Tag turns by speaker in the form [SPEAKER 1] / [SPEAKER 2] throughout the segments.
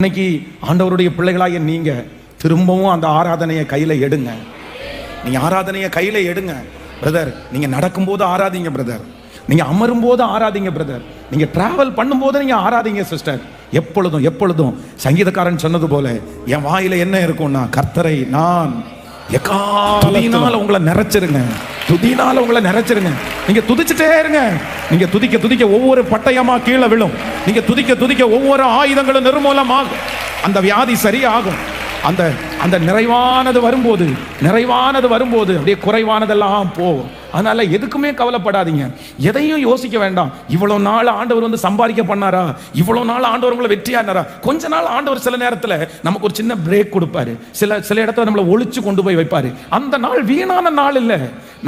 [SPEAKER 1] இன்னைக்கு ஆண்டவருடைய பிள்ளைகளாகிய நீங்க திரும்பவும் அந்த ஆராதனையை கையில எடுங்க. நீங்க ஆராதனையை கையில எடுங்க பிரதர். நீங்க நடக்கும்போது ஆராதிங்க பிரதர், நீங்க அமரும் போது ஆராதிங்க பிரதர், நீங்க டிராவல் பண்ணும்போது நீங்க ஆராதிங்க சிஸ்டர். எப்பொழுதும் எப்பொழுதும் சங்கீதக்காரன் சொன்னது போல என் வாயில என்ன இருக்கும்னா, கர்த்தரை நான் எக்காலத்தினால உங்களை நிறைச்சிருங்க, துதினால உங்களை நிறைச்சிருங்க. நீங்க துதிச்சுட்டே இருங்க. நீங்க துதிக்க துதிக்க ஒவ்வொரு பட்டயமா கீழே விழும். நீங்க துதிக்க துதிக்க ஒவ்வொரு ஆயுதங்களும் நிர்மூலமாகும். அந்த வியாதி சரியாகும். அந்த அந்த நிறைவானது வரும்போது அப்படியே குறைவானதெல்லாம் போகும். அதனால எதுக்குமே கவலைப்படாதீங்க, எதையும் யோசிக்க வேண்டாம். இவ்வளவு நாள் ஆண்டவர் வந்து சம்பாதிக்க பண்ணாரா, இவ்வளவு நாள் ஆண்டவர் உங்களை வெற்றியானாரா? கொஞ்ச நாள் ஆண்டவர் சில நேரத்தில் நமக்கு ஒரு சின்ன பிரேக் கொடுப்பாரு, சில இடத்துல நம்மளை ஒழிச்சு கொண்டு போய் வைப்பாரு. அந்த நாள் வீணான நாள் இல்லை.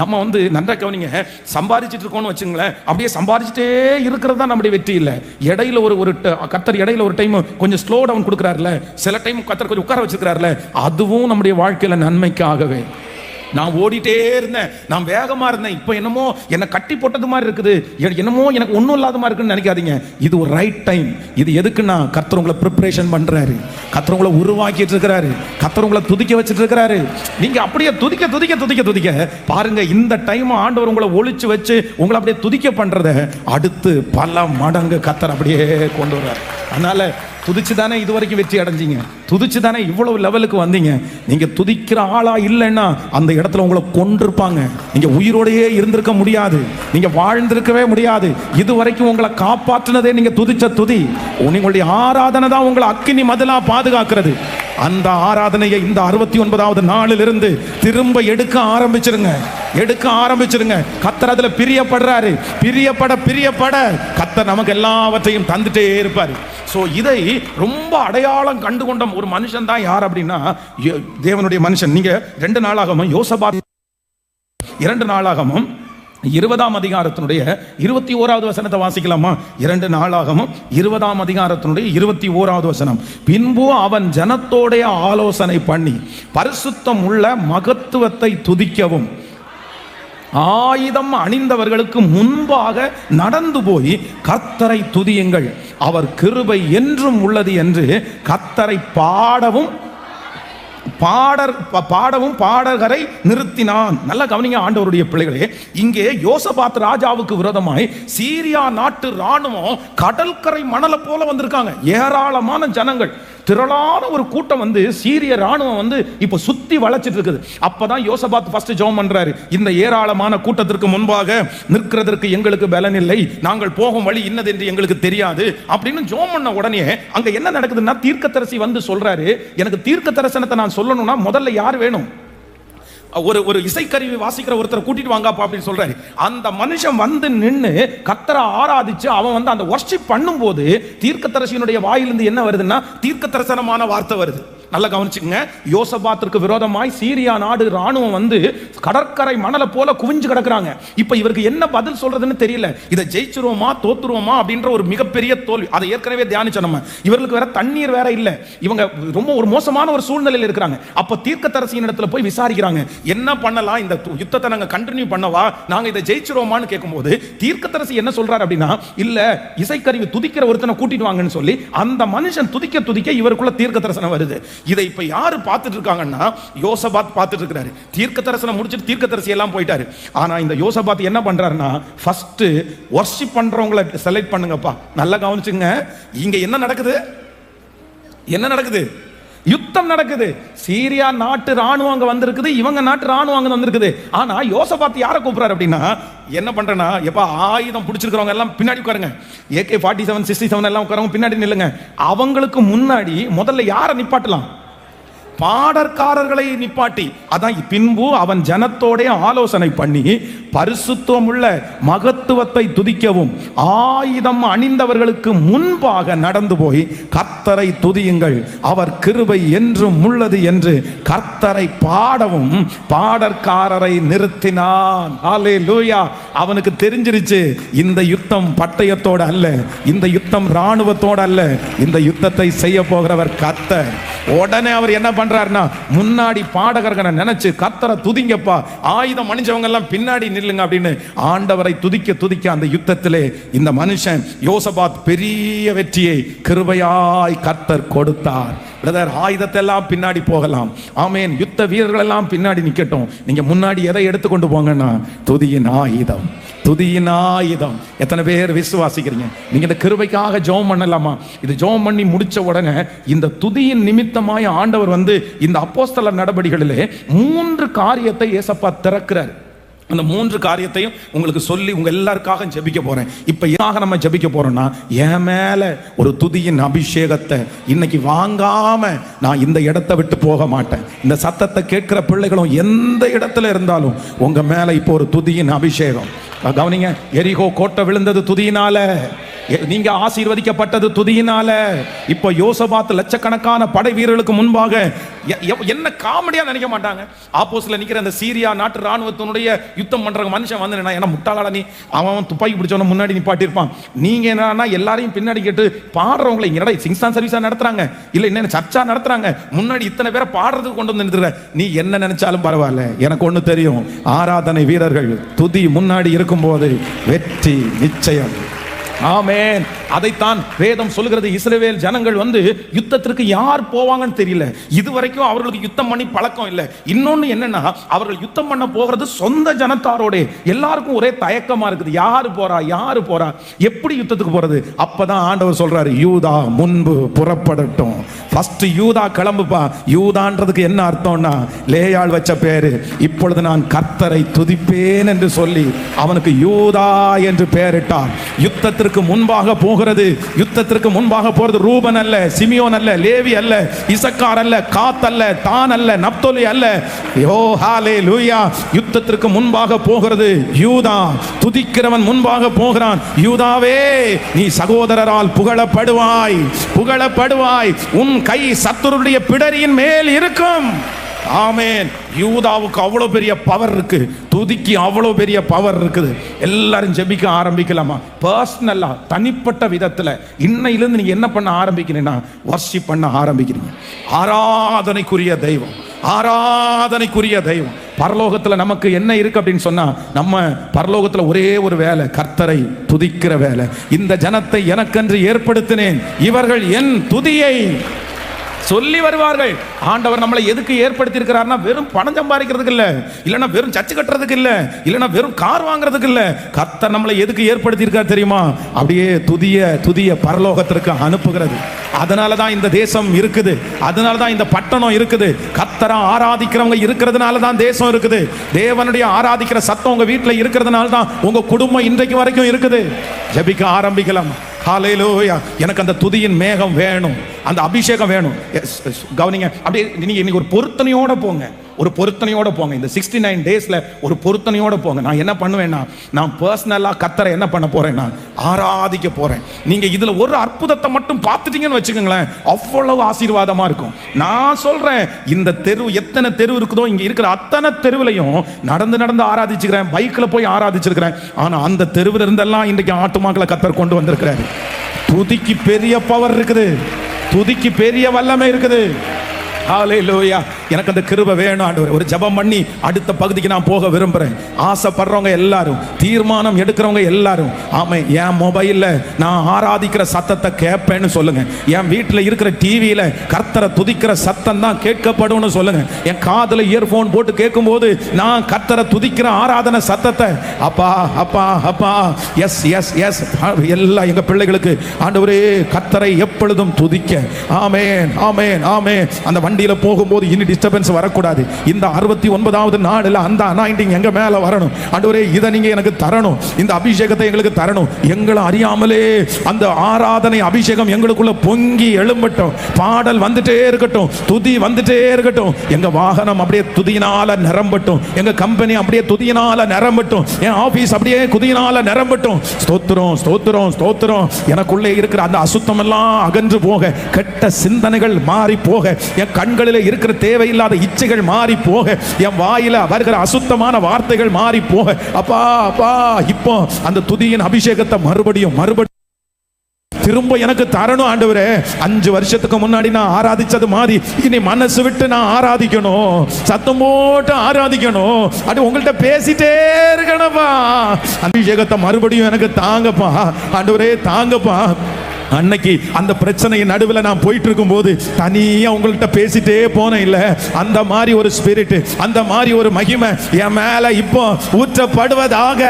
[SPEAKER 1] நம்ம வந்து நன்றா கவனிங்க, சம்பாதிச்சுட்டு இருக்கோம்னு வச்சுங்களேன், அப்படியே சம்பாதிச்சுட்டே இருக்கிறது தான் நம்முடைய வெற்றி இல்லை. இடையில ஒரு கர்த்தர் இடையில ஒரு டைம் கொஞ்சம் ஸ்லோ டவுன் கொடுக்குறாருல, சில டைம் கர்த்தர் கொஞ்சம் உட்கார வச்சிருக்கிறாருல, அதுவும் நம்முடைய வாழ்க்கையில நன்மைக்காகவே. நான் ஓடிட்டே இருந்தேன், நான் வேகமா இருந்தேன், இப்போ என்னமோ என்னை கட்டி போட்டது மாதிரி இருக்குது, என்னமோ எனக்கு ஒன்றும் இல்லாத மாதிரி இருக்குன்னு நினைக்காதீங்க. இது ஒரு ரைட் டைம். இது எதுக்குன்னா, கர்த்தர் உங்களை ப்ரிப்பரேஷன் பண்றாரு, கர்த்தர் உங்களை உருவாக்கிட்டு இருக்கிறாரு, கர்த்தர் உங்களை துதிக்க வச்சுட்டு இருக்கிறாரு. நீங்க அப்படியே துதிக்க துதிக்க துதிக்க துதிக்க பாருங்க, இந்த டைம் ஆண்டவர் உங்களை ஒழிச்சு வச்சு உங்களை அப்படியே துதிக்க பண்றத அடுத்து பல மடங்கு கர்த்தர் அப்படியே கொண்டு வர்றாரு. அதனால துதிச்சு தானே இது வரைக்கும் வெற்றி அடைஞ்சிங்க, துதிச்சு தானே இவ்வளவு லெவலுக்கு வந்தீங்க. நீங்க துதிக்கிற ஆளா இல்லைன்னா அந்த இடத்துல உங்களை கொண்டிருப்பாங்க. நீங்க உயிரோடையே இருந்திருக்க முடியாது, நீங்க வாழ்ந்திருக்கவே முடியாது. இது வரைக்கும் உங்களை காப்பாற்றினதே நீங்க துதிச்ச துதி. உங்களுடைய ஆராதனை தான் உங்களை அக்கினி மதிலா பாதுகாக்கிறது. அந்த ஆராதனையை இந்த 69வது நாளிலிருந்து திரும்ப எடுக்க ஆரம்பிச்சிருங்க. கர்த்தர் அதுல பிரியப்படுறாரு. பிரியப்பட கர்த்தர் நமக்கு எல்லாவற்றையும் தந்துட்டே இருப்பாரு. சோ இதை ரொம்ப அடையாளம் கண்டு கொண்ட ஒரு மனுஷன் தான் யார் அப்படின்னா, தேவனுடைய மனுஷன். நீங்க 2 நாளாகமும் யோசபாத் 2 நாளாகமும் 20ஆம் அதிகாரத்தினுடைய 21வது வசனத்தை வாசிக்கலாமா? 2 நாளாகமும் 20ஆம் அதிகாரத்தினுடைய 21வது வசனம். பின்பு அவன் ஜனத்தோடைய ஆலோசனை பண்ணி பரிசுத்தம் உள்ள மகத்துவத்தை துதிக்கவும் ஆயுதம் அணிந்தவர்களுக்கு முன்பாக நடந்து போய் கர்த்தரை துதியுங்கள், அவர் கிருபை என்றும் உள்ளது என்று கர்த்தரை பாடவும் பாடகரை நிறுத்தினான். நல்ல கவனிங்க ஆண்டவருடைய பிள்ளைகளே, இங்கே யோசபாத் ராஜாவுக்கு விரோதமாய் சீரியா நாட்டு ராணுவம் கடற்கரை மணலை போல வந்திருக்காங்க. ஏராளமான ஜனங்கள், திரளான ஒரு கூட்டம் வந்து சீரிய ராணுவம் வந்து இப்ப சுத்தி வளைச்சிட்டு இருக்குது. அப்பதான் யோசபாத் ஃபர்ஸ்ட் ஜெபம் பண்றாரு, இந்த ஏராளமான கூட்டத்திற்கு முன்பாக நிற்கிறதற்கு எங்களுக்கு பலன் இல்லை, நாங்கள் போகும் வழி இன்னது என்று எங்களுக்கு தெரியாது அப்படின்னு ஜெபம் பண்ண உடனே அங்க என்ன நடக்குதுன்னா, தீர்க்கதரிசி வந்து சொல்றாரு, எனக்கு தீர்க்க தரிசனத்தை நான் சொல்லணும்னா முதல்ல யார் வேணும்? ஒரு இசைக்கருவி வாசிக்கிற ஒருத்தரை கூட்டிட்டு வாங்கப்பா அப்படின்னு சொல்றாரு. அந்த மனுஷன் வந்து நின்று கர்த்தரை ஆராதிச்சு அவன் வந்து அந்த வர்ஷிப் பண்ணும்போது தீர்க்கதரிசியினுடைய வாயிலிருந்து என்ன வருதுன்னா, தீர்க்க தரிசனமான வார்த்தை வருது. நல்லா கவனிச்சுங்க. யோசபாத்திற்கு விரோதமாய் சீரியா நாடு ராணுவம் வந்து கடற்கரை மணலை போல குவிஞ்சு கிடக்குறாங்க. இப்ப இவருக்கு என்ன பதில் சொல்றதுன்னு தெரியல. இதை ஜெயிச்சிருவோமா தோத்துருவோமா அப்படின்ற ஒரு மிகப்பெரிய தோல்வி. அதை ஏற்கனவே தியானிச்சோம் நம்ம. இவர்களுக்கு வேற தண்ணீர் வேற இல்ல, இவங்க ரொம்ப ஒரு மோசமான ஒரு சூழ்நிலையில் இருக்கிறாங்க. அப்ப தீர்க்கதரிசியின் இடத்துல போய் விசாரிக்கிறாங்க, என்ன பண்ணலாம், இந்த யுத்தத்தை நாங்க கண்டினியூ பண்ணவா, நாங்க இதை ஜெயிச்சிருவோமான்னு கேட்கும்போது தீர்க்கதரிசி என்ன சொல்றாரு அப்படின்னா, இல்ல இசைக்கருவி துதிக்கிற ஒருத்தனை கூட்டிட்டு வாங்கன்னு சொல்லி அந்த மனுஷன் துதிக்க துதிக்க இவருக்குள்ள தீர்க்க தரிசனம் வருது. இதை இப்ப யாரு பார்த்துட்டு இருக்காங்கன்னா, யோசபாத் பார்த்துட்டு இருக்காரு. தீர்க்க தரிசனம் முடிச்சிட்டு தீர்க்கதரிசி எல்லாம் போயிட்டாரு. ஆனா இந்த யோசபாத் என்ன பண்றாருன்னா, ஃபர்ஸ்ட் வர்ஷிப் பண்றவங்களை செலக்ட் பண்ணுங்கப்பா. நல்லா கவனிச்சுங்க. இங்க என்ன நடக்குது? யுத்தம் நடக்குது. சீரியா நாட்டு ராணுவம் அங்க வந்திருக்குது, இவங்க நாட்டு ராணுவம் அங்க வந்திருக்குது. ஆனா யோசபாத் யாரை கூப்பிடுறாரு அப்படின்னா, என்ன பண்றேன்னா, எப்ப ஆயுதம் பிடிச்சிருக்கிறவங்க எல்லாம் பின்னாடி உட்காருங்க, AK-47 67 எல்லாம் உட்காரவங்க பின்னாடி நில்லுங்க. அவங்களுக்கு முன்னாடி முதல்ல யாரை நிப்பாட்டலாம்? பாடற்காரர்களை நிப்பாட்டி. அதான் பின்பு அவன் ஜனத்தோட ஆலோசனை பண்ணி பரிசுத்தம் உள்ள மகத்துவத்தை துதிக்கவும் ஆயுதம் அணிந்தவர்களுக்கு முன்பாக நடந்து போய் கர்த்தரை துதியுங்கள், அவர் கிருபை என்றும் உள்ளது என்று கர்த்தரை பாடவும் பாடற்காரரை நிறுத்தினான். ஹல்லேலூயா. அவனுக்கு தெரிஞ்சிருச்சு, இந்த யுத்தம் பட்டயத்தோட அல்ல, இந்த யுத்தம் ராணுவத்தோட அல்ல, இந்த யுத்தத்தை செய்ய போகிறவர் கர்த்தர். உடனே அவர் என்ன பண்றாருன்னா, முன்னாடி பாடகர்களை நினைச்சு கர்த்தரை துதிங்கப்பா, ஆயுதம் அணிஞ்சவங்க எல்லாம் பின்னாடி நில்லுங்க அப்படின்னு ஆண்டவரை துதிக்க துதிக்க அந்த யுத்தத்திலே இந்த மனுஷன் யோசபாத் பெரிய வெற்றியை கிருபையாய் கர்த்தர் கொடுத்தார். பிரதர், ஆயுதத்தை எல்லாம் பின்னாடி போகலாம், ஆமேன். யுத்த வீரர்கள் எல்லாம் பின்னாடி நிக்கட்டும். நீங்க முன்னாடி எதை எடுத்துக்கொண்டு போங்கன்னா, துதியின் ஆயுதம், துதியின் ஆயுதம். எத்தனை பேர் விசுவாசிக்கிறீங்க? நீங்க இந்த கிருபைக்காக ஜெபம் பண்ணலாமா? இது ஜெபம் பண்ணி முடிச்ச உடனே இந்த துதியின் நிமித்தமாய் ஆண்டவர் இந்த அப்போஸ்தலர் நடபடிகளிலே 3 காரியத்தை ஏசப்பா திறக்கிறார். அந்த 3 காரியத்தையும் உங்களுக்கு சொல்லி உங்க எல்லாருக்காக ஜெபிக்க போறேன். இப்ப எதாக நம்ம ஜெபிக்க போறோம்னா, என் மேல ஒரு துதியின் அபிஷேகத்தை இன்னைக்கு வாங்காம நான் இந்த இடத்தை விட்டு போக மாட்டேன். இந்த சத்தத்தை கேட்கிற பிள்ளைகளும் எந்த இடத்துல இருந்தாலும் உங்க மேல இப்போ ஒரு துதியின் அபிஷேகம். கவனிங்க, எரிகோ கோட்டை விழுந்தது துதியினால, நீங்க ஆசீர்வதிக்கப்பட்டது துதியினால. இப்போ யோசபாத் லட்சக்கணக்கான படை வீரர்களுக்கு முன்பாக என்ன காமெடியா நினைக்க மாட்டாங்க. ஆப்போசிட்ல நிக்கிற அந்த சீரியா நாட்டு ராணுவத்தினுடைய யுத்தம் பண்ற மனுஷன் என்ன முட்டாளா நீ, அவன் துப்பாக்கி பிடிச்சவன முன்னாடி நிப்பாட்டி இருப்பான். நீங்க என்னன்னா எல்லாரையும் பின்னாடி கேட்டு பாடுறவங்களை என்னடா சிங்ஸ்தான் சர்வீஸா நடத்துறாங்க, இல்ல என்ன சர்ச்சா நடத்துறாங்க, முன்னாடி இத்தனை பேரை பாடுறதுக்கு கொண்டு வந்து நிறுத்துற. நீ என்ன நினைச்சாலும் பரவாயில்ல, எனக்கு ஒண்ணு தெரியும், ஆராதனை வீரர்கள் துதி முன்னாடி இருக்கும்போது வெற்றி நிச்சயம். ஆமென். அதைத்தான் வேதம் சொல்லுகிறது. இஸ்ரவேல் ஜனங்கள் யுத்தத்திற்கு யார் போவாங்கன்னு தெரியல. இதுவரைக்கும் அவர்களுக்கு யுத்தம் பண்ணி பழக்கம் இல்லை. இன்னொன்னு என்னன்னா, அவர்கள் யுத்தம் பண்ண போகிறது சொந்த ஜனத்தாரோட. எல்லாருக்கும் ஒரே தயக்கமா இருக்குது, யாரு போறா யாரு போறா, எப்படி யுத்தத்துக்கு போறது. அப்பதான் ஆண்டவர் சொல்றாரு, யூதா முன்பு புறப்படட்டும். ஃபர்ஸ்ட் யூதா கிளம்புப்பா. யூதான்றதுக்கு என்ன அர்த்தம்னா, லேயாள் வச்ச பேரு. இப்பொழுது நான் கர்த்தரை துதிப்பேன் என்று சொல்லி அவனுக்கு யூதா என்று பெயரிட்டார். யுத்தத்திற்கு முன்பாக போகிறது. யுத்தத்திற்கு முன்பாக போறது ரூபன் அல்ல, சிமியோன் அல்ல, லேவி அல்ல, இசக்கார் அல்ல, காத் அல்ல, தான் அல்ல, நப்தோலி அல்ல. ஓ ஹalleluya. யுத்தத்திற்கு முன்பாக போகிறது யூதா. துதிக்கிறவன் முன்பாக போகிறான். யூதாவே, நீ சகோதரரால் புகழப்படுவாய், புகழப்படுவாய். உன் கை சத்துருடைய பிடரியின் மேல் இருக்கும். ஆமென். யூதாவுக்கு அவ்வளவு பெரிய பவர் இருக்கு, துதிக்கு அவ்வளவு பெரிய பவர் இருக்குது. எல்லாரும் ஜெபிக்க ஆரம்பிக்கலாமா? பர்சனலா, தனிப்பட்ட விதத்துல இன்னையிலிருந்து நீங்க என்ன பண்ண ஆரம்பிக்கிறீங்கன்னா, வர்ஷிப் பண்ண ஆரம்பிக்கிறீங்க. ஆராதனைக்குரிய தெய்வம், ஆராதனைக்குரிய தெய்வம். பரலோகத்துல நமக்கு என்ன இருக்கு அப்படின்னு சொன்னா, நம்ம பரலோகத்துல ஒரே ஒரு வேலை, கர்த்தரை துதிக்கிற வேலை. இந்த ஜனத்தை எனக்கென்று ஏற்படுத்தினேன், இவர்கள் என் துதியை சொல்லி வருவார்கள். ஆண்டவர் நம்மளை எதுக்கு ஏற்படுத்தி இருக்கிறார்னா, வெறும் பணம் சம்பாதிக்கிறதுக்கு இல்ல, இல்லனா வெறும் சர்ச்சு கட்டுறதுக்கு இல்ல, இல்லனா வெறும் கார் வாங்குறதுக்கு இல்ல. கர்த்தர் நம்மளை எதுக்கு ஏற்படுத்தி இருக்கார் தெரியுமா? அப்படியே துதிய பரலோகத்திற்கு அனுப்புகிறது. அதனால தான் இந்த தேசம் இருக்குது, அதனால தான் இந்த பட்டணம் இருக்குது. கர்த்தரை ஆராதிக்கிறவங்க இருக்கிறதுனால தான் தேசம் இருக்குது. தேவனுடைய ஆராதிக்கிற சத்தம் உங்க வீட்டில் இருக்கிறதுனால தான் உங்க குடும்பம் இன்றைக்கு வரைக்கும் இருக்குது. ஜெபிக்க ஆரம்பிக்கலாம். ஹalleluya. எனக்கு அந்த துதியின் மேகம் வேணும், அந்த அபிஷேகம் வேணும். கவனிங்க, அப்படியே நீங்க இன்னைக்கு ஒரு பொருத்தனையோட போங்க, ஒரு பொருத்தனையோட போங்க. இந்த 69 டேஸ்ல ஒரு பொருத்தனையோட போங்க. நான் என்ன பண்ணுவேன்னா, நான் பர்சனலா கர்த்தரை என்ன பண்ண போறேன்னா, ஆராதிக்க போறேன். நீங்க இதுல ஒரு அற்புதத்தை மட்டும் பார்த்துட்டீங்கன்னு வச்சுக்கோங்களேன், அவ்வளவு ஆசீர்வாதமா இருக்கும். நான் சொல்றேன், இந்த தெரு எத்தனை தெரு இருக்குதோ, இங்க இருக்கிற அத்தனை தெருவிலையும் நடந்து ஆராதிச்சுக்கிறேன், பைக்ல போய் ஆராதிச்சிருக்கிறேன். ஆனா அந்த தெருவில் இருந்தெல்லாம் இன்றைக்கு ஆட்டுமாக்களை கர்த்தர் கொண்டு வந்திருக்கிறாரு. துதிக்கு பெரிய பவர் இருக்குது, துதிக்கு பெரிய வல்லமை இருக்குது. ஹalleluya. எனக்கு அந்த கிருபை வேணும் ஆண்டவரே. ஒரு ஜெபம் பண்ணி அடுத்த பகுதிக்கு நான் போக விரும்புறேன். ஆசைப்படுறவங்க எல்லாரும், தீர்மானம் எடுக்கிறவங்க எல்லாரும், ஆமென், என் மொபைல்ல நான் ஆராதிக்கிற சத்தத்தை கேட்பேன்னு சொல்லுங்க. என் வீட்டில் இருக்கிற டிவியில கர்த்தரை துதிக்கிற சத்தம் தான் கேட்கப்படும்னு சொல்லுங்க. என் காதுல இயர்போன் போட்டு கேட்கும்போது நான் கர்த்தரை துதிக்கிற ஆராதனை சத்தத்தை, அப்பா அப்பா அப்பா, எஸ் எஸ் எஸ், எல்லா எங்க பிள்ளைகளுக்கு ஆண்டவரே கர்த்தரை எப்பொழுதும் துதிக்க. ஆமென் ஆமென் ஆமென். அந்த வண்டியில போகும்போது இனி டிஸ்டர்பன்ஸ் வரக்கூடாது. இந்த 69வது நாளில் அந்த அனாயிண்டிங் எங்க மேல வரணும். ஆண்டவரே, இதை நீங்க எனக்கு தரணும், இந்த அபிஷேகத்தை எங்களுக்கு தரணும். எங்களை அறியாமலே அந்த ஆராதனை அபிஷேகம் எங்களுக்குள்ள பொங்கி எழும்பட்டும். பாடல் வந்துட்டே இருக்கட்டும், துதி வந்துட்டே இருக்கட்டும். எங்க வாகனம் அப்படியே துதியினால நிரம்பட்டும், எங்க கம்பெனி அப்படியே துதியினால நிரம்பட்டும், என் ஆபீஸ் அப்படியே துதியினால நிரம்பட்டும். ஸ்தோத்திரம் ஸ்தோத்திரம் ஸ்தோத்திரம். எனக்குள்ளே இருக்கிற அந்த அசுத்தம் எல்லாம் அகன்று போக, கெட்ட சிந்தனைகள் மாறி போக, என் கண்களில் இருக்கிற தேவையில்லாத இச்சைகள் மாறி போக, என் வாயில வருகிற அசுத்தமான வார்த்தைகள் மாறி போக, அப்பா அப்பா, இப்போ அந்த துதியின் அபிஷேகத்தை மறுபடியும் திரும்ப எனக்கு தரணும் ஆண்டவரே. 5 வருஷத்துக்கு முன்னாடி நான் ஆராதிச்சது மாதிரி இனி மனசு விட்டு நான் ஆராதிக்கணும், சத்தம் போட்டு ஆராதிக்கணும். அது உங்கள்கிட்ட பேசிட்டே இருக்கணும்ப்பா. அபிஷேகத்தை மறுபடியும் எனக்கு தாங்கப்பா ஆண்டவரே, தாங்கப்பா. அன்னைக்கு அந்த பிரச்சனையின் நடுவில் நான் போயிட்டு இருக்கும் போது தனியா உங்கள்கிட்ட பேசிட்டே போனேன் இல்ல, அந்த மாதிரி ஒரு ஸ்பிரிட், அந்த மாதிரி ஒரு மகிமை என் மேல இப்போ ஊற்றப்படுவதாக.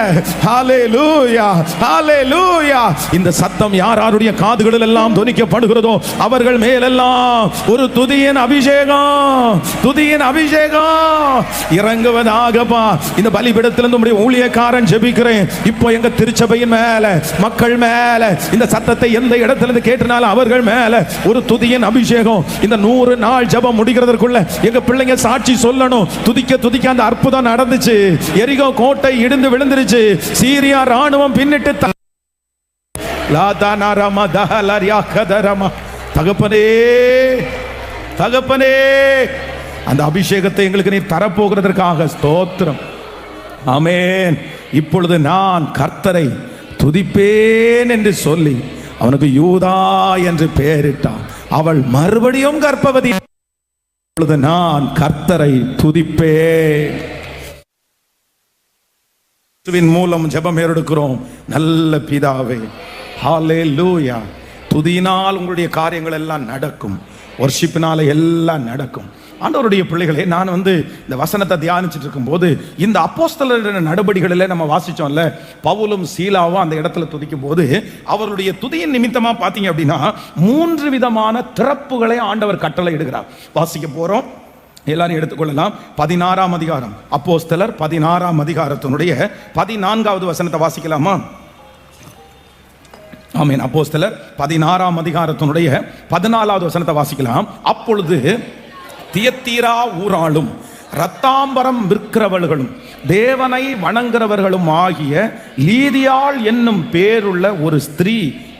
[SPEAKER 1] ஹல்லேலூயா, ஹல்லேலூயா. இந்த சத்தம் யார் யாருடைய காதுகளில் எல்லாம் துணிக்கப்படுகிறதோ அவர்கள் மேலெல்லாம் ஒரு துதியின் அபிஷேகம், துதியின் அபிஷேகம் இறங்குவதாகப்பா. இந்த பலிபீடத்திலிருந்து உம்முடைய ஊழியக்காரன் ஜெபிக்கிறேன். இப்போ எங்க திருச்சபையின் மேல, மக்கள் மேல இந்த சத்தத்தை எந்த இடத்திலிருந்து கேட்டனால அவர்கள் மேல ஒரு துதியின் அபிஷேகம். இந்த 100 நாள் ஜெபம் முடிக்கிறதற்குள்ள எங்க பிள்ளைங்க சாட்சி சொல்லணும். துதிக்க துதிக்க அந்த அற்புதம் நடந்துச்சு. எரிகோ கோட்டை இடிந்து விழுந்துருச்சு. சீரியா ராணுவம் பின்னிட்டு தகப்பனே, தகப்பனே, அந்த அபிஷேகத்தை எங்களுக்கு நீ தரப்போகிறதற்காக ஸ்தோத்திரம். ஆமென். இப்பொழுது நான் கர்த்தரை துதிப்பேன் என்று சொல்லி அவனுக்கு யூதா என்று பெயரிட்டான். அவள் மறுபடியும் கர்ப்பவதி. இப்பொழுது நான் கர்த்தரை துதிப்பேன் மூலம் ஜெபம் ஏறெடுக்கிறோம். நல்ல பிதாவே, ஹல்லேலூயா. துதியினால் உங்களுடைய காரியங்கள் எல்லாம் நடக்கும், வர்ஷிப்பினால எல்லாம் நடக்கும். ஆண்டவருடைய பிள்ளைகளே, நான் இந்த வசனத்தை தியானிச்சுட்டு இருக்கும்போது இந்த அப்போஸ்தலர் நடபடிகளில் நம்ம வாசிச்சோம்ல, பவுலும் சீலாவும் அந்த இடத்துல துதிக்கும் போது அவருடைய துதியின் நிமித்தமா பார்த்தீங்க அப்படின்னா 3 விதமான திறப்புகளை ஆண்டவர் கட்டளை இடுகிறார். வாசிக்க போறோம், எல்லாரும் எடுத்துக்கொள்ளலாம். 16ஆம் அதிகாரம், அப்போஸ்தலர் 16ஆம் அதிகாரத்தினுடைய 14வது வசனத்தை வாசிக்கலாமா? ஆமென். அப்போஸ்தலர் 16ஆம் அதிகாரத்தினுடைய 14வது வசனத்தை வாசிக்கலாம். அப்பொழுது தியத்தீரா ஊராளும் இரத்தாம்பரம் விற்கிறவர்களும் தேவனை வணங்குறவர்களும் ஆகிய லீதியாள் என்னும் பேருள்ள ஒரு ஸ்திரீ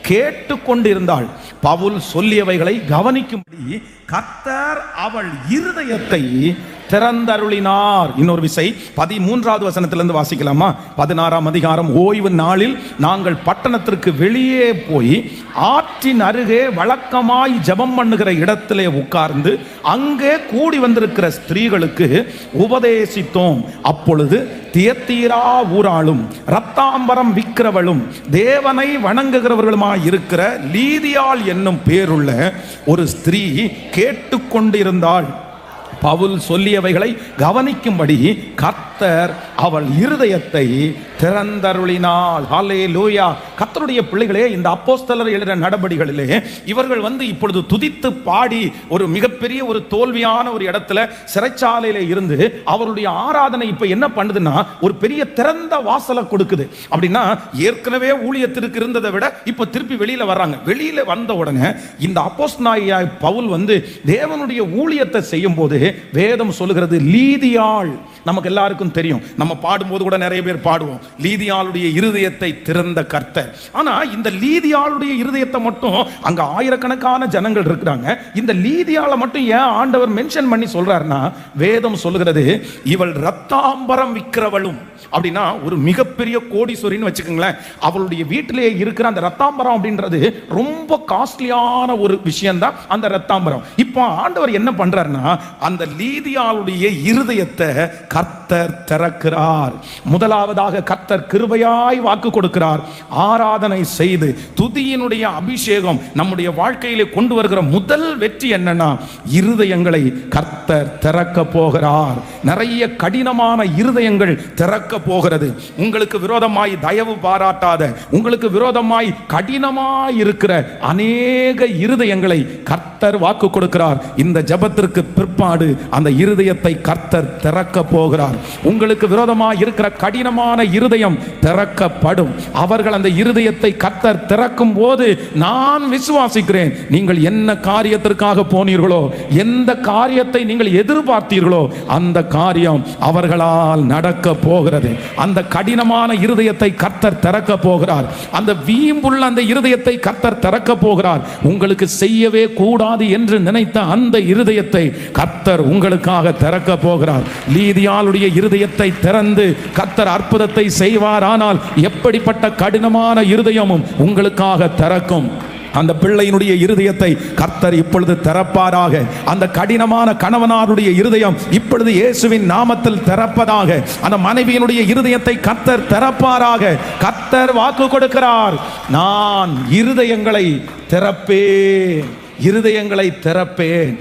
[SPEAKER 1] கேட்டுக்கொண்டிருந்தாள். பவுல் சொல்லியவைகளை கவனிக்கும்படி கர்த்தர் அவள் இருதயத்தை திறந்தருளினார். இன்னொரு விசை 13வது வசனத்திலிருந்து வாசிக்கலாமா? 16ஆம் அதிகாரம். ஓய்வு நாளில் நாங்கள் பட்டணத்திற்கு வெளியே போய் ஆற்றின் அருகே வழக்கமாய் ஜெபம் பண்ணுகிற இடத்திலே உட்கார்ந்து அங்கே கூடி வந்திருக்கிற ஸ்திரீகளுக்கு உபதேசித்தோம். அப்பொழுது தியத்தீரா ஊராளும் இரத்தாம்பரம் விற்கிறவளும் தேவனை வணங்குகிறவர்களுமாய் இருக்கிற லீதியாள் என்னும் பேருள்ள ஒரு ஸ்திரீ கேட்டுக்கொண்டிருந்தாள். பவுல் சொல்லியவைகளை கவனிக்கும்படி கர்த்தர் அவள் இருதயத்தை திறந்தருளினாள். ஹல்லேலூயா. கர்த்தருடைய பிள்ளைகளே, இந்த அப்போஸ்தலர் எழுதின நடபடிகளிலே இவர்கள் இப்பொழுது துதித்து பாடி ஒரு மிகப்பெரிய ஒரு தோல்வியான ஒரு இடத்துல சிறைச்சாலையில இருந்து அவருடைய ஆராதனை இப்ப என்ன பண்ணுதுன்னா ஒரு பெரிய திறந்த வாசலை கொடுக்குது. அப்படின்னா ஏற்கனவே ஊழியத்திற்கு இருந்ததை விட இப்ப திருப்பி வெளியில வர்றாங்க. வெளியில வந்த உடனே இந்த அப்போஸ்தலனாகிய பவுல் தேவனுடைய ஊழியத்தை செய்யும் போது வேதம் சொல்லுகிறது லீதியாள். நமக்கு எல்லாருக்கும் தெரியும், நம்ம பாடும்போது கூட நிறைய பேர் பாடுவோம், லீதியாளுடைய இருதயத்தை திறந்த கர்த்தர். ஆனா இந்த லீதியாளுடைய இருதயத்தை மட்டும் அங்க ஆயிரக்கணக்கான ஜனங்கள் இருக்கிறாங்க, இந்த லீதியாளை மட்டும் ஏன் ஆண்டவர் மென்ஷன் பண்ணி சொல்றாருன்னா வேதம் சொல்லுகிறது இவள் இரத்தாம்பரம் விற்கிறவளும். அப்படின்னா ஒரு மிகப்பெரிய கோடீஸ்வரின்னு வச்சுக்கோங்களேன். அவளுடைய வீட்டிலேயே இருக்கிற அந்த ரத்தாம்பரம் அப்படின்றது ரொம்ப காஸ்ட்லியான ஒரு விஷயம் தான் அந்த ரத்தாம்பரம். இப்போ ஆண்டவர் என்ன பண்றாருன்னா அந்த லீதியாளுடைய இருதயத்தை கர்த்தர் திறக்கிறார். முதலாவதாக கர்த்தர் கிருபையாய் வாக்கு கொடுக்கிறார். ஆராதனை செய்து துதியினுடைய அபிஷேகம் நம்முடைய வாழ்க்கையிலே கொண்டு வருகிற முதல் வெற்றி என்னன்னா இருதயங்களை கர்த்தர் திறக்க போகிறார். நிறைய கடினமான இருதயங்கள் திறக்க போகிறது. உங்களுக்கு விரோதமாய் தயவு பாராட்டாத, உங்களுக்கு விரோதமாய் கடினமாய் இருக்கிற அநேக இருதயங்களை கர்த்தர் வாக்கு கொடுக்கிறார். இந்த ஜெபத்திற்கு பிற்பாடு அந்த இருதயத்தை கர்த்தர் திறக்க போகிறார். உங்களுக்கு விரோதமாய் இருக்கிற கடினமான இருதயம் திறக்கப்படும். அவர்கள் அந்த இருதயத்தை கர்த்தர் திறக்கும் போது நான் விசுவாசிக்கிறேன், நீங்கள் என்ன காரியத்திற்காக போனீர்களோ, எந்த காரியத்தை நீங்கள் எதிர்பார்த்தீர்களோ அந்த காரியம் அவர்களால் நடக்க போகிறது. அந்த கடினமான இருதயத்தை கர்த்தர் திறக்க போகிறார். அந்த வீம்புள்ள அந்த இருதயத்தை கர்த்தர் திறக்க போகிறார். உங்களுக்கு செய்யவே கூடாது என்று நினைத்த அந்த இருதயத்தை கர்த்தர் உங்களுக்காக திறக்க போகிறார். லீதியாளுடைய இருதயத்தை திறந்து கர்த்தர் அற்புதத்தை செய்வார். ஆனால் எப்படிப்பட்ட கடினமான இருதயமும் உங்களுக்காக திறக்கும். அந்த பிள்ளையினுடைய இருதயத்தை கர்த்தர் இப்பொழுது திறப்பாராக. அந்த கடினமான கணவனாருடைய இருதயம் இப்பொழுது இயேசுவின் நாமத்தில் திறப்பதாக. அந்த மனைவியினுடைய இருதயத்தை கர்த்தர் திறப்பாராக. கர்த்தர் வாக்கு கொடுக்கிறார், நான் இருதயங்களை திறப்பேன், இருதயங்களை திறப்பேன்.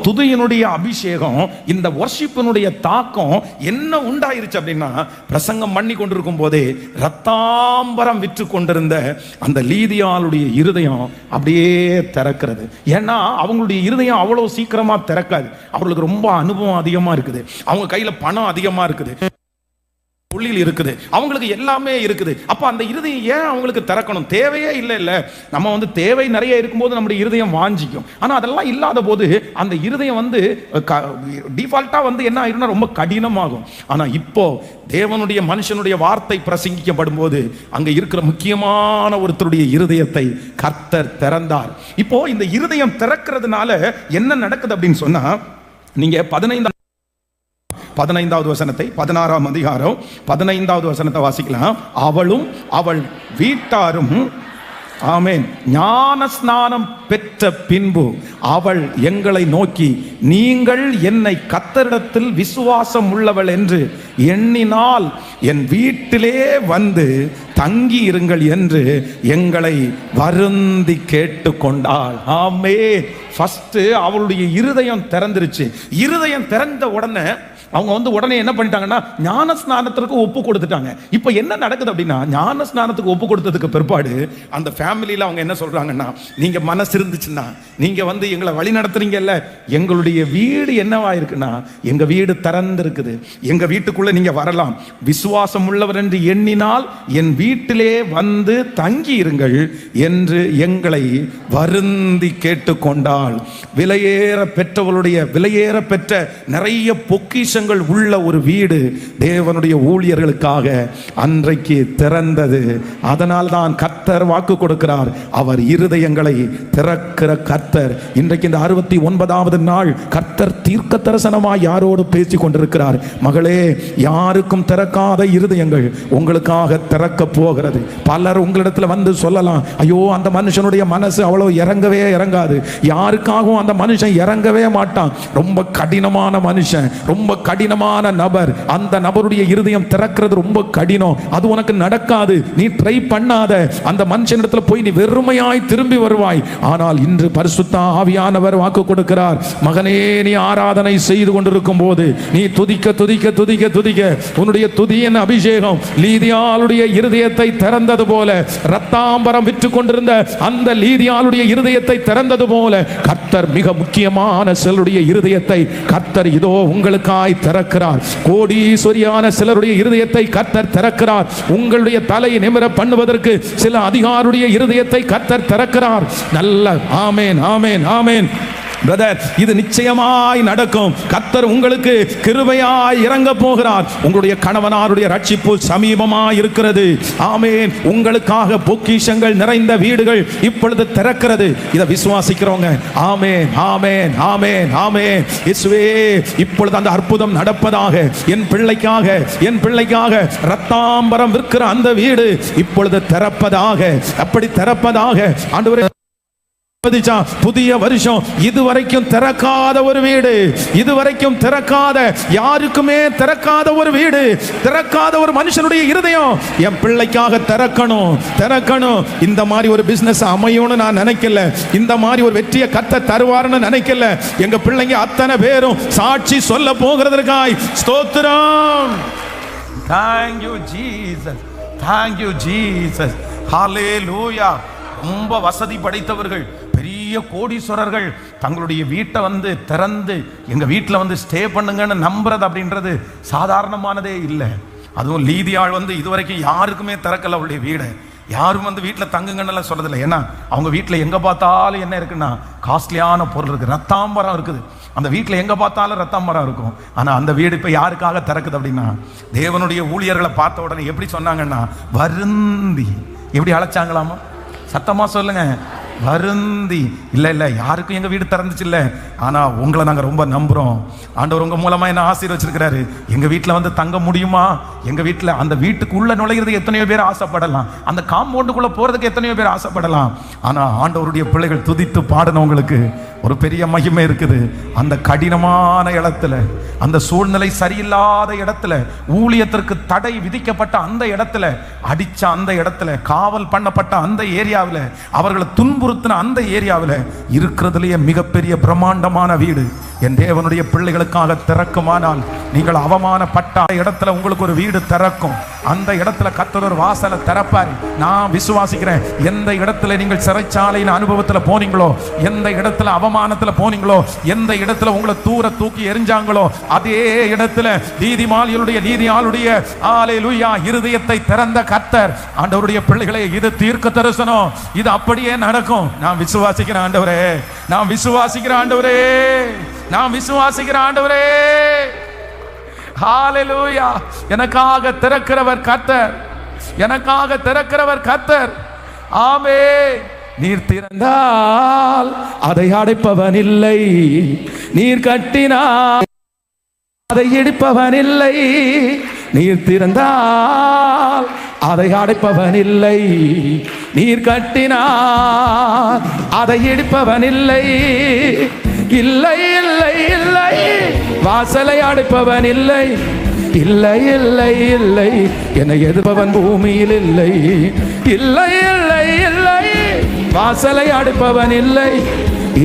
[SPEAKER 1] துதியினுடைய அபிஷேகம், இந்த வர்ஷிப்பினுடைய தாக்கம் என்ன உண்டாயிருச்சு அப்படின்னா, பிரசங்கம் பண்ணி கொண்டிருக்கும் போதே ரத்தாம்பரம் விற்று கொண்டிருந்த அந்த லீதியாளுடைய இருதயம் அப்படியே திறக்கிறது. ஏன்னா அவங்களுடைய இருதயம் அவ்வளவு சீக்கிரமா திறக்காது. அவங்களுக்கு ரொம்ப அனுபவம் அதிகமா இருக்குது, அவங்க கையில பணம் அதிகமா இருக்குது, புள்ளியில் இருக்குது, அவங்களுக்கு எல்லாமே இருக்குது. அப்ப அந்த இருதயம் ஏன் அவங்களுக்கு திறக்கணும்? தேவையே இல்லை. நம்ம வந்து தேவை நிறைய இருக்கும்போது நம்முடைய இருதயம் வாஞ்சிக்கும். ஆனா அதெல்லாம் இல்லாத போது அந்த இருதயம் வந்து டிஃபால்ட்டா வந்து என்ன ஆயிரும்னா ரொம்ப கடினமாகும். ஆனா இப்போ தேவனுடைய மனுஷனுடைய வார்த்தை பிரசங்கிக்கப்படும் போது அங்க இருக்கிற முக்கியமான ஒருத்தருடைய இருதயத்தை கர்த்தர் திறந்தார். இப்போ இந்த இருதயம் திறக்கிறதுனால என்ன நடக்குது அப்படின்னு சொன்னா, நீங்க 15வது வசனத்தை 16ஆம் அதிகாரம் 15வது வசனத்தை வாசிக்கலாம். அவளும் அவள் வீட்டாரும் ஆமென் ஞான ஸ்நானம் பெற்ற பின்பு அவள் எங்களை நோக்கி, நீங்கள் என்னை கர்த்தரிடத்தில் விசுவாசம் உள்ளவள் என்று எண்ணினால் என் வீட்டிலே வந்து தங்கி இருங்கள் என்று எங்களை வருந்தி கேட்டுக்கொண்டாள். ஆமென். ஃபர்ஸ்ட் அவளுடைய இருதயம் திறந்துருச்சு. இருதயம் திறந்த உடனே அவங்க வந்து உடனே என்ன பண்ணிட்டாங்கன்னா, ஞான ஸ்நானத்திற்கு ஒப்பு கொடுத்துட்டாங்க. இப்போ என்ன நடக்குது அப்படின்னா, ஞான ஸ்நானத்துக்கு ஒப்பு கொடுத்ததுக்கு பிற்பாடு அந்த ஃபேமிலியில் அவங்க என்ன சொல்றாங்கன்னா, நீங்க மனசு இருந்துச்சுன்னா நீங்க வந்து எங்களை வழி நடத்துறீங்கல்ல, எங்களுடைய வீடு என்னவா இருக்குன்னா, எங்க வீடு திறந்திருக்குது, எங்க வீட்டுக்குள்ள நீங்க வரலாம், விசுவாசம் உள்ளவர் என்று எண்ணினால் என் வீட்டிலே வந்து தங்கி இருங்கள் என்று எங்களை வருந்தி கேட்டுக்கொண்டாள். விலையேற பெற்றவளுடைய விலையேற பெற்ற நிறைய பொக்கிஷங்கள் உள்ள ஒரு வீடு தேவனுடைய ஊழியர்களுக்காக அன்றைக்கு திறந்தது. அதனால் தான் கர்த்தர் வாக்கு கொடுக்கிறார், அவர் இருதயங்களை திறக்கிற கர்த்தர். இன்றைக்கு இந்த 69வது நாள் கர்த்தர் தீர்க்க தரிசனமாய் யாரோடு பேசி கொண்டிருக்கிறார். மகளே, யாருக்கும் திறக்காத இருதயங்கள் உங்களுக்காக திறக்க போகிறது. பலர் உங்களிடத்தில் வந்து சொல்லலாம், ஐயோ அந்த மனுஷனுடைய மனசு அவ்வளவு இறங்கவே இறங்காது, யாருக்காகவும் அந்த மனுஷன் இறங்கவே மாட்டான், ரொம்ப கடினமான மனுஷன், ரொம்ப கடினமான நபர், அந்த நபருடைய இருதயம் திறக்கிறது ரொம்ப கடினம், அது உனக்கு நடக்காது, நீ ட்ரை பண்ணாத, அந்த மனுஷனிடத்துல போய் நீ வெறுமையாய் திரும்பி வருவாய். ஆனால் இன்று பரிசுத்த ஆவியானவர் வாக்கு கொடுக்கிறார், மகனே, நீ ஆராதனை செய்து கொண்டிருக்கும் போது நீ துதிக்க துதிக்க துதிக்க துதிக்க உன்னுடைய துதியின் அபிஷேகம் லீதியாளுடைய இருதயத்தை திறந்தது போல, ரத்தாம்பரம் விற்று கொண்டிருந்த அந்த லீதியாளுடைய இருதயத்தை திறந்தது போல, கர்த்தர் மிக முக்கியமான சிலருடைய இருதயத்தை கர்த்தர் இதோ உங்களுக்காய் திறக்கிறார். கோடீஸ்வரியான சிலருடைய இருதயத்தை கர்த்தர் திறக்கிறார். உங்களுடைய தலை நிமிர பண்ணுவதற்கு சில அதிகாருடைய இருதயத்தை கர்த்தர் திறக்கிறார். நல்ல ஆமென் ஆமென் ஆமென். பிரதர், இது நிச்சயமாய் நடக்கும். கர்த்தர் உங்களுக்கு கிருபையாய் இறங்க போகிறார். உங்களுடைய கணவனாருடைய ரட்சிப்பு சமீபமாய் இருக்கிறது. ஆமென். உங்களுக்காக பொக்கிஷங்கள் நிறைந்த வீடுகள் இப்பொழுது திறக்கிறது. இதை விசுவாசிக்கிறவங்க ஆமென் ஆமென் ஆமென் ஆமென். இயேசுவே, இப்பொழுது அந்த அற்புதம் நடப்பதாக. என் பிள்ளைக்காக ரத்தாம்பரம் விற்கிற அந்த வீடு இப்பொழுது திறப்பதாக, அப்படி திறப்பதாக. ஆண்டவரே, புதிய வருஷம் இதுவரைக்கும் திறக்காத ஒரு வீடு, இதுவரைக்கும் திறக்காத, யாருக்குமே திறக்காத ஒரு வீடு, திறக்காத ஒரு மனுஷனுடைய இருதயம் என் பிள்ளைக்காக திறக்கணும். இந்த மாதிரி ஒரு பிசினஸ் அமையும்னு நான் நினைக்கல, இந்த மாதிரி ஒரு வெற்றியை கர்த்தர் தருவார்னு நினைக்கல. எங்க பிள்ளைங்க அத்தனை பேரும் சாட்சி சொல்ல போகிறதற்காய் ஸ்தோத்திரம். Thank you Jesus, thank you Jesus, hallelujah. ரொம்ப வசதி படைத்தவர்கள், பெரிய கோடீஸ்வரர்கள் தங்களுடைய வீட்டை வந்து திறந்து எங்க வீட்டில் வந்து ஸ்டே பண்ணுங்கன்னு நம்புறது அப்படின்றது சாதாரணமானதே இல்லை. அதுவும் லீதியாள் வந்து இதுவரைக்கும் யாருக்குமே திறக்கல அவளுடைய வீடை. யாரும் வந்து வீட்டில் தங்குங்கன்னு சொல்றதில்லை. ஏன்னா அவங்க வீட்டில் எங்க பார்த்தாலும் என்ன இருக்குன்னா, காஸ்ட்லியான பொருள் இருக்கு, ரத்தாம்பரம் இருக்குது. அந்த வீட்டில் எங்க பார்த்தாலும் ரத்தாம்பரம் இருக்கும். ஆனா அந்த வீடு இப்ப யாருக்காக திறக்குது அப்படின்னா, தேவனுடைய ஊழியர்களை பார்த்த உடனே எப்படி சொன்னாங்கன்னா, வருந்தி எப்படி அழைச்சாங்களாமா? சத்தமா சொல்லுங்க, வருந்தி. இல்லை இல்லை, யாருக்கும் எங்கள் வீடு திறந்துச்சு இல்லை, ஆனால் உங்களை நாங்கள் ரொம்ப நம்புகிறோம். ஆண்டவர் உங்கள் மூலமாக என்ன ஆசீர்வச்சிருக்கிறாரு. எங்கள் வீட்டில் வந்து தங்க முடியுமா? எங்கள் வீட்டில் அந்த வீட்டுக்குள்ளே நுழையிறதுக்கு எத்தனையோ பேர் ஆசைப்படலாம், அந்த காம்பவுண்டுக்குள்ளே போகிறதுக்கு எத்தனையோ பேர் ஆசைப்படலாம். ஆனால் ஆண்டவருடைய பிள்ளைகள் துதித்து பாடினவங்களுக்கு ஒரு பெரிய மகிமை இருக்குது. அந்த கடினமான இடத்துல, அந்த சூழ்நிலை சரியில்லாத இடத்துல, ஊழியத்திற்கு தடை விதிக்கப்பட்ட அந்த இடத்துல, அடிச்ச அந்த இடத்துல, காவல் பண்ணப்பட்ட அந்த ஏரியாவில், அவர்களை துன்புறுத்தின அந்த ஏரியாவில் இருக்கிறதுலேயே மிகப்பெரிய பிரம்மாண்டமான வீடு என் தேவனுடைய பிள்ளைகளுக்காக திறக்குமானால், நீங்கள் அவமானப்பட்ட இடத்துல உங்களுக்கு ஒரு வீடு திறக்கும். அந்த இடத்துல கர்த்தர் ஒரு வாசலை திறப்பார். நான் விசுவாசிக்கிறேன். எந்த இடத்துல நீங்கள் சிறைச்சாலையின் அனுபவத்தில் போனீங்களோ, எந்த இடத்துல அவமானத்தில் போனீங்களோ, எந்த இடத்துல உங்களை தூர தூக்கி எரிஞ்சாங்களோ, அதே இடத்துல நீதிமான்களுடைய நீதியாளுடைய ஹல்லேலூயா இருதயத்தை திறந்த கர்த்தர். ஆண்டவருடைய பிள்ளைகளே, இது தீர்க்க தரிசனம். இது அப்படியே நடக்கும். நான் விசுவாசிக்கிறேன் ஆண்டவரே, நான் விசுவாசிக்கிறேன் ஆண்டவரே, நான் விசுவாசிக்கிறேன் ஆண்டவரே. ஹல்லேலூயா. எனக்காக திறக்கிறவர் கர்த்தர், எனக்காக திறக்கிறவர் கர்த்தர். ஆமென். நீர் திறந்தால் அதை அடைப்பவன் இல்லை, நீர் கட்டினால் அதை இடிப்பவன் இல்லை. நீர் திறந்தால் அதை அடைப்பவன் இல்லை, நீர் கட்டினால் அதை இடிப்பவன் இல்லை. இல்லை இல்லை இல்லை, வாசலை அடைப்பவன் இல்லை. இல்லை இல்லை இல்லை, என்னை எதிர்ப்பவன் பூமியில் இல்லை. இல்லை இல்லை இல்லை, வாசலை அடைப்பவன் இல்லை.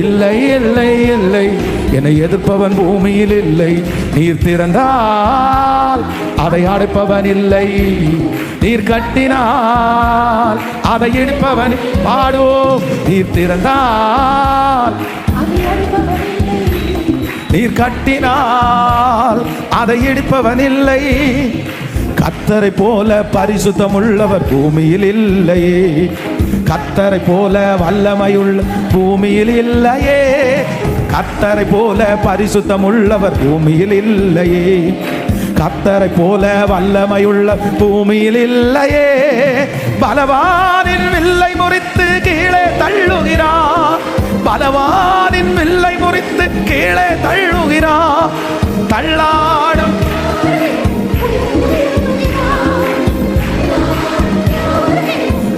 [SPEAKER 1] இல்லை இல்லை இல்லை, என்னை எதிர்ப்பவன் பூமியில் இல்லை. நீர் திறந்தால் அதை அடைப்பவன் இல்லை, நீர் கட்டினால் அதை இடிப்பவன். பாடுவோம். நீர் திறந்தால் நீர் கட்டினால் அதை இடிப்பவன் இல்லை. கர்த்தரை போல பரிசுத்தம் உள்ளவர் பூமியில் இல்லையே, கர்த்தரை போல வல்லமையுள்ள பூமியில் இல்லையே, கர்த்தரை போல பரிசுத்தம் உள்ளவர் பூமியில் இல்லையே, கர்த்தரை போல வல்லமையுள்ள பூமியில் இல்லையே. பலவானின் வில்லை முறித்து கீழே தள்ளுகிறார், பலவானின் வில்லை முறித்து கீழே தள்ளுகிறார். தள்ளாடும்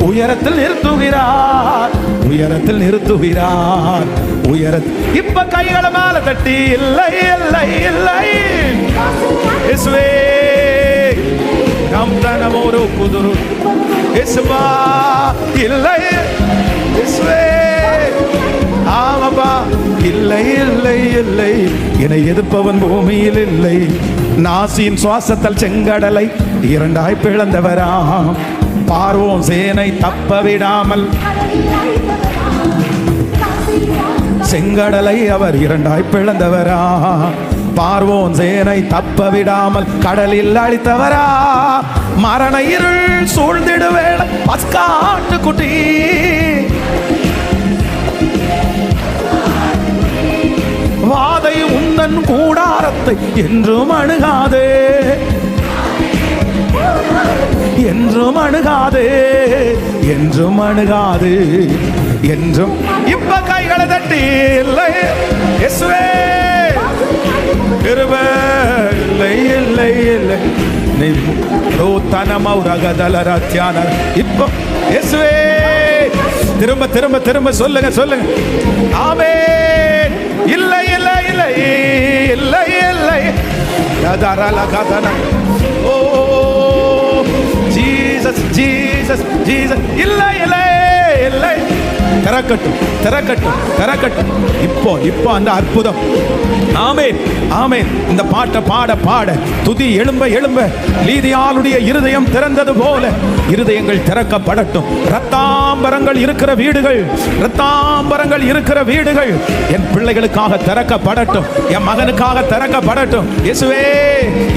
[SPEAKER 1] உயரத்தில் நிறுத்துகிறார், உயரத்தில் நிறுத்துகிறார். உயரத்தில் இப்ப கைகளை மேல தட்டி இல்லை இல்லை இல்லை இயேசுவே நம் தனமோரு குதுரு இயேசுவா இல்லை இயேசுவே ஆமாப்பா இல்லை இல்லை இல்லை, என்னை எதிர்ப்பவன் பூமியில் இல்லை. நாசியின் சுவாசத்தால் செங்கடலை இரண்டாய் பிளந்தவராம், பார்வோன் சேனை தப்ப விடாமல் செங்கடலை அவர் இரண்டாய் பிளந்தவரா, பார்வோன் சேனை தப்ப விடாமல் கடலில் அழித்தவரா. மரண இருள் சூழ்ந்திடுவேள பஸ்காட்டு குட்டி, வாதை உந்தன் கூடாரத்தை என்றும் அணுகாதே, என்றும் அணுகாது, என்றும் அணுகாது, என்றும். இப்ப கைகளை தட்டி இல்லை இயேசுவே கிருபை இல்லை இல்லை இல்லை. இப்போ இயேசுவே திரும்ப திரும்ப திரும்ப சொல்லுங்க சொல்லுங்க. ஆமென். இல்லை இல்லை இல்லை இல்லை இல்லை. ஓ ஜீசஸ் ஜீசஸ் ஜீசஸ். இல்லை இல்லை இல்லை. திறக்கட்டும் திறக்கட்டும் திறக்கட்டும். இப்போ இப்போ அந்த அற்புதம். ஆமென் ஆமென். இந்த பாட்டை பாட பாட துதி எழும்ப எழும்ப லீதியாளுடைய இருதயம் திறந்தது போல இருதயங்கள் திறக்கப்படட்டும். ரத்தாம்பரங்கள் இருக்கிற வீடுகள், ரத்தாம்பரங்கள் இருக்கிற வீடுகள் என் பிள்ளைகளுக்காக திறக்கப்படட்டும், என் மகனுக்காக திறக்கப்படட்டும். இயேசுவே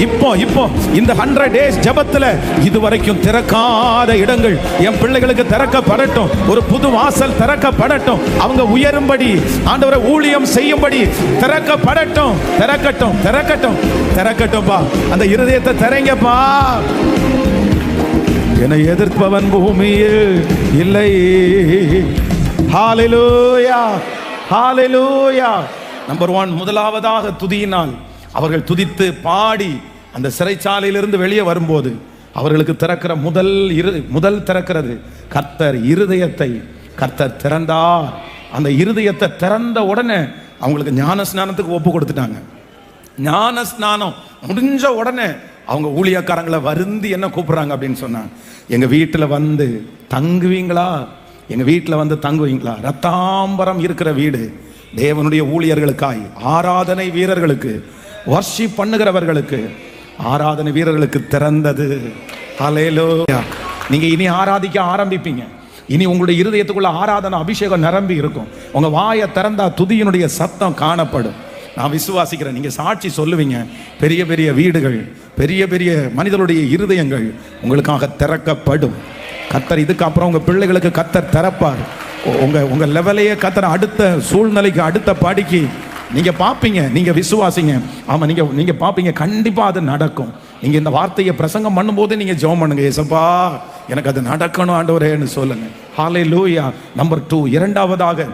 [SPEAKER 1] இப்போ இப்போ இந்த 100 days ஜெபத்துல இதுவரைக்கும் திறக்காத இடங்கள் என் பிள்ளைகளுக்கு திறக்கப்படட்டும். ஒரு புது வாசல் திறக்கப்படட்டும். அவங்க உயரும்படி, ஆண்டவரை ஊழியம் செய்யும்படி திறக்கப்படட்டும். திறக்கட்டும் திறக்கட்டும் திறக்கட்டும்பா. அந்த இருதயத்தை திறங்கப்பா. என்னை எதிர்ப்பவன் பூமியில் இல்லை, ஹalleluya, ஹalleluya. நம்பர் 1, முதலாவதாக துதியினால் அவர்கள் துதித்து பாடி அந்த சிறைச்சாலையிலிருந்து வெளியே வரும்போது அவர்களுக்கு திறக்கிற முதல் திறக்கிறது கர்த்தர் இருதயத்தை கர்த்தர் திறந்தார். அந்த இருதயத்தை திறந்த உடனே அவங்களுக்கு ஞான ஸ்நானத்துக்கு ஒப்பு கொடுத்துட்டாங்க. ஞான ஸ்நானம் முடிஞ்ச உடனே அவங்க ஊழியக்காரங்களை வருந்தி என்ன கூப்பிடுறாங்க அப்படின்னு சொன்னாங்க, எங்க வீட்டில் வந்து தங்குவீங்களா, எங்க வீட்டில் வந்து தங்குவீங்களா? ரத்தாம்பரம் இருக்கிற வீடு தேவனுடைய ஊழியர்களுக்காய், ஆராதனை வீரர்களுக்கு, வர்ஷிப் பண்ணுகிறவர்களுக்கு, ஆராதனை வீரர்களுக்கு திறந்தது. ஹல்லேலூயா. நீங்க இனி ஆராதிக்க ஆரம்பிப்பீங்க. இனி உங்களுடைய இருதயத்துக்குள்ள ஆராதனை அபிஷேகம் நிரம்பி இருக்கும். உங்க வாயை திறந்தா துதியினுடைய சத்தம் காணப்படும். நான் விசுவாசிக்கிறேன், நீங்க சாட்சி சொல்லுவீங்க. பெரிய பெரிய வீடுகள், பெரிய பெரிய மனிதனுடைய இருதயங்கள் உங்களுக்காக திறக்கப்படும். கர்த்தர் இதுக்கப்புறம் உங்க பிள்ளைகளுக்கு கர்த்தர் திறப்பார். உங்க லெவலையே கர்த்தர் அடுத்த சூழ்நிலைக்கு, அடுத்த படிக்கு நீங்க பாப்பீங்க. நீங்க விசுவாசிங்க. ஆமா, நீங்க பாப்பீங்க. கண்டிப்பா அது நடக்கும். நீங்க இந்த வார்த்தையை பிரசங்கம் பண்ணும்போது நீங்க ஜெபம் பண்ணுங்க, ஏசப்பா எனக்கு அது நடக்கணும் ஆண்டவரேன்னு சொல்லுங்க. ஹல்லேலூயா. நம்பர் 2, இரண்டாவதாக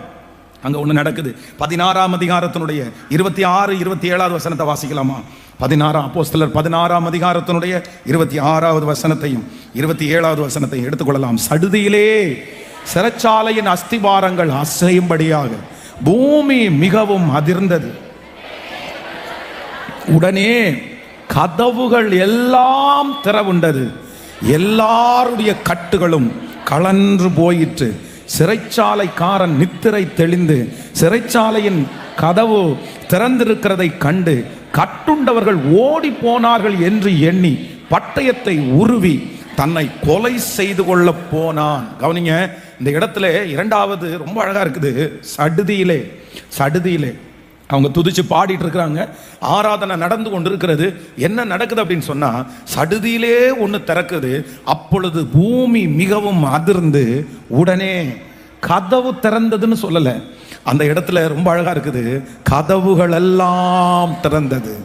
[SPEAKER 1] அங்க ஒண்ணு நடக்குது. 16ஆம் அதிகாரத்தினுடைய 26, 27வது வசனத்தை வாசிக்கலாமா? 16 அப்போஸ்தலர் 16ஆம் அதிகாரத்தினுடைய 26வது வசனத்தையும் 27வது வசனத்தையும் எடுத்துக்கொள்ளலாம். சடுதியிலே சிறைச்சாலையின் அஸ்திபாரங்கள் அசையும்படியாக பூமி மிகவும் அதிர்ந்தது. உடனே கதவுகள் எல்லாம் திறவுண்டது, எல்லாருடைய கட்டுகளும் கலன்று போயிற்று. சிறைச்சாலைக்காரன் நித்திரை தெளிந்து சிறைச்சாலையின் கதவு திறந்திருக்கிறதை கண்டு கட்டுண்டவர்கள் ஓடி போனார்கள் என்று எண்ணி பட்டயத்தை உருவி தன்னை கொலை செய்து கொள்ள போனான். கவனிங்க, இந்த இடத்துல இரண்டாவது ரொம்ப அழகா இருக்குது. சடுதியிலே அவங்க துதிச்சு பாடிட்டு இருக்கிறாங்க. ஆராதனை நடந்து கொண்டு இருக்கிறது. என்ன நடக்குது அப்படின்னு சொன்னா, சடுதியிலே ஒன்று திறக்குது. அப்பொழுது பூமி மிகவும் அதிர்ந்து உடனே கதவு திறந்ததுன்னு சொல்லல, அந்த இடத்துல ரொம்ப அழகா இருக்குது. கதவுகள் எல்லாம் திறந்தது.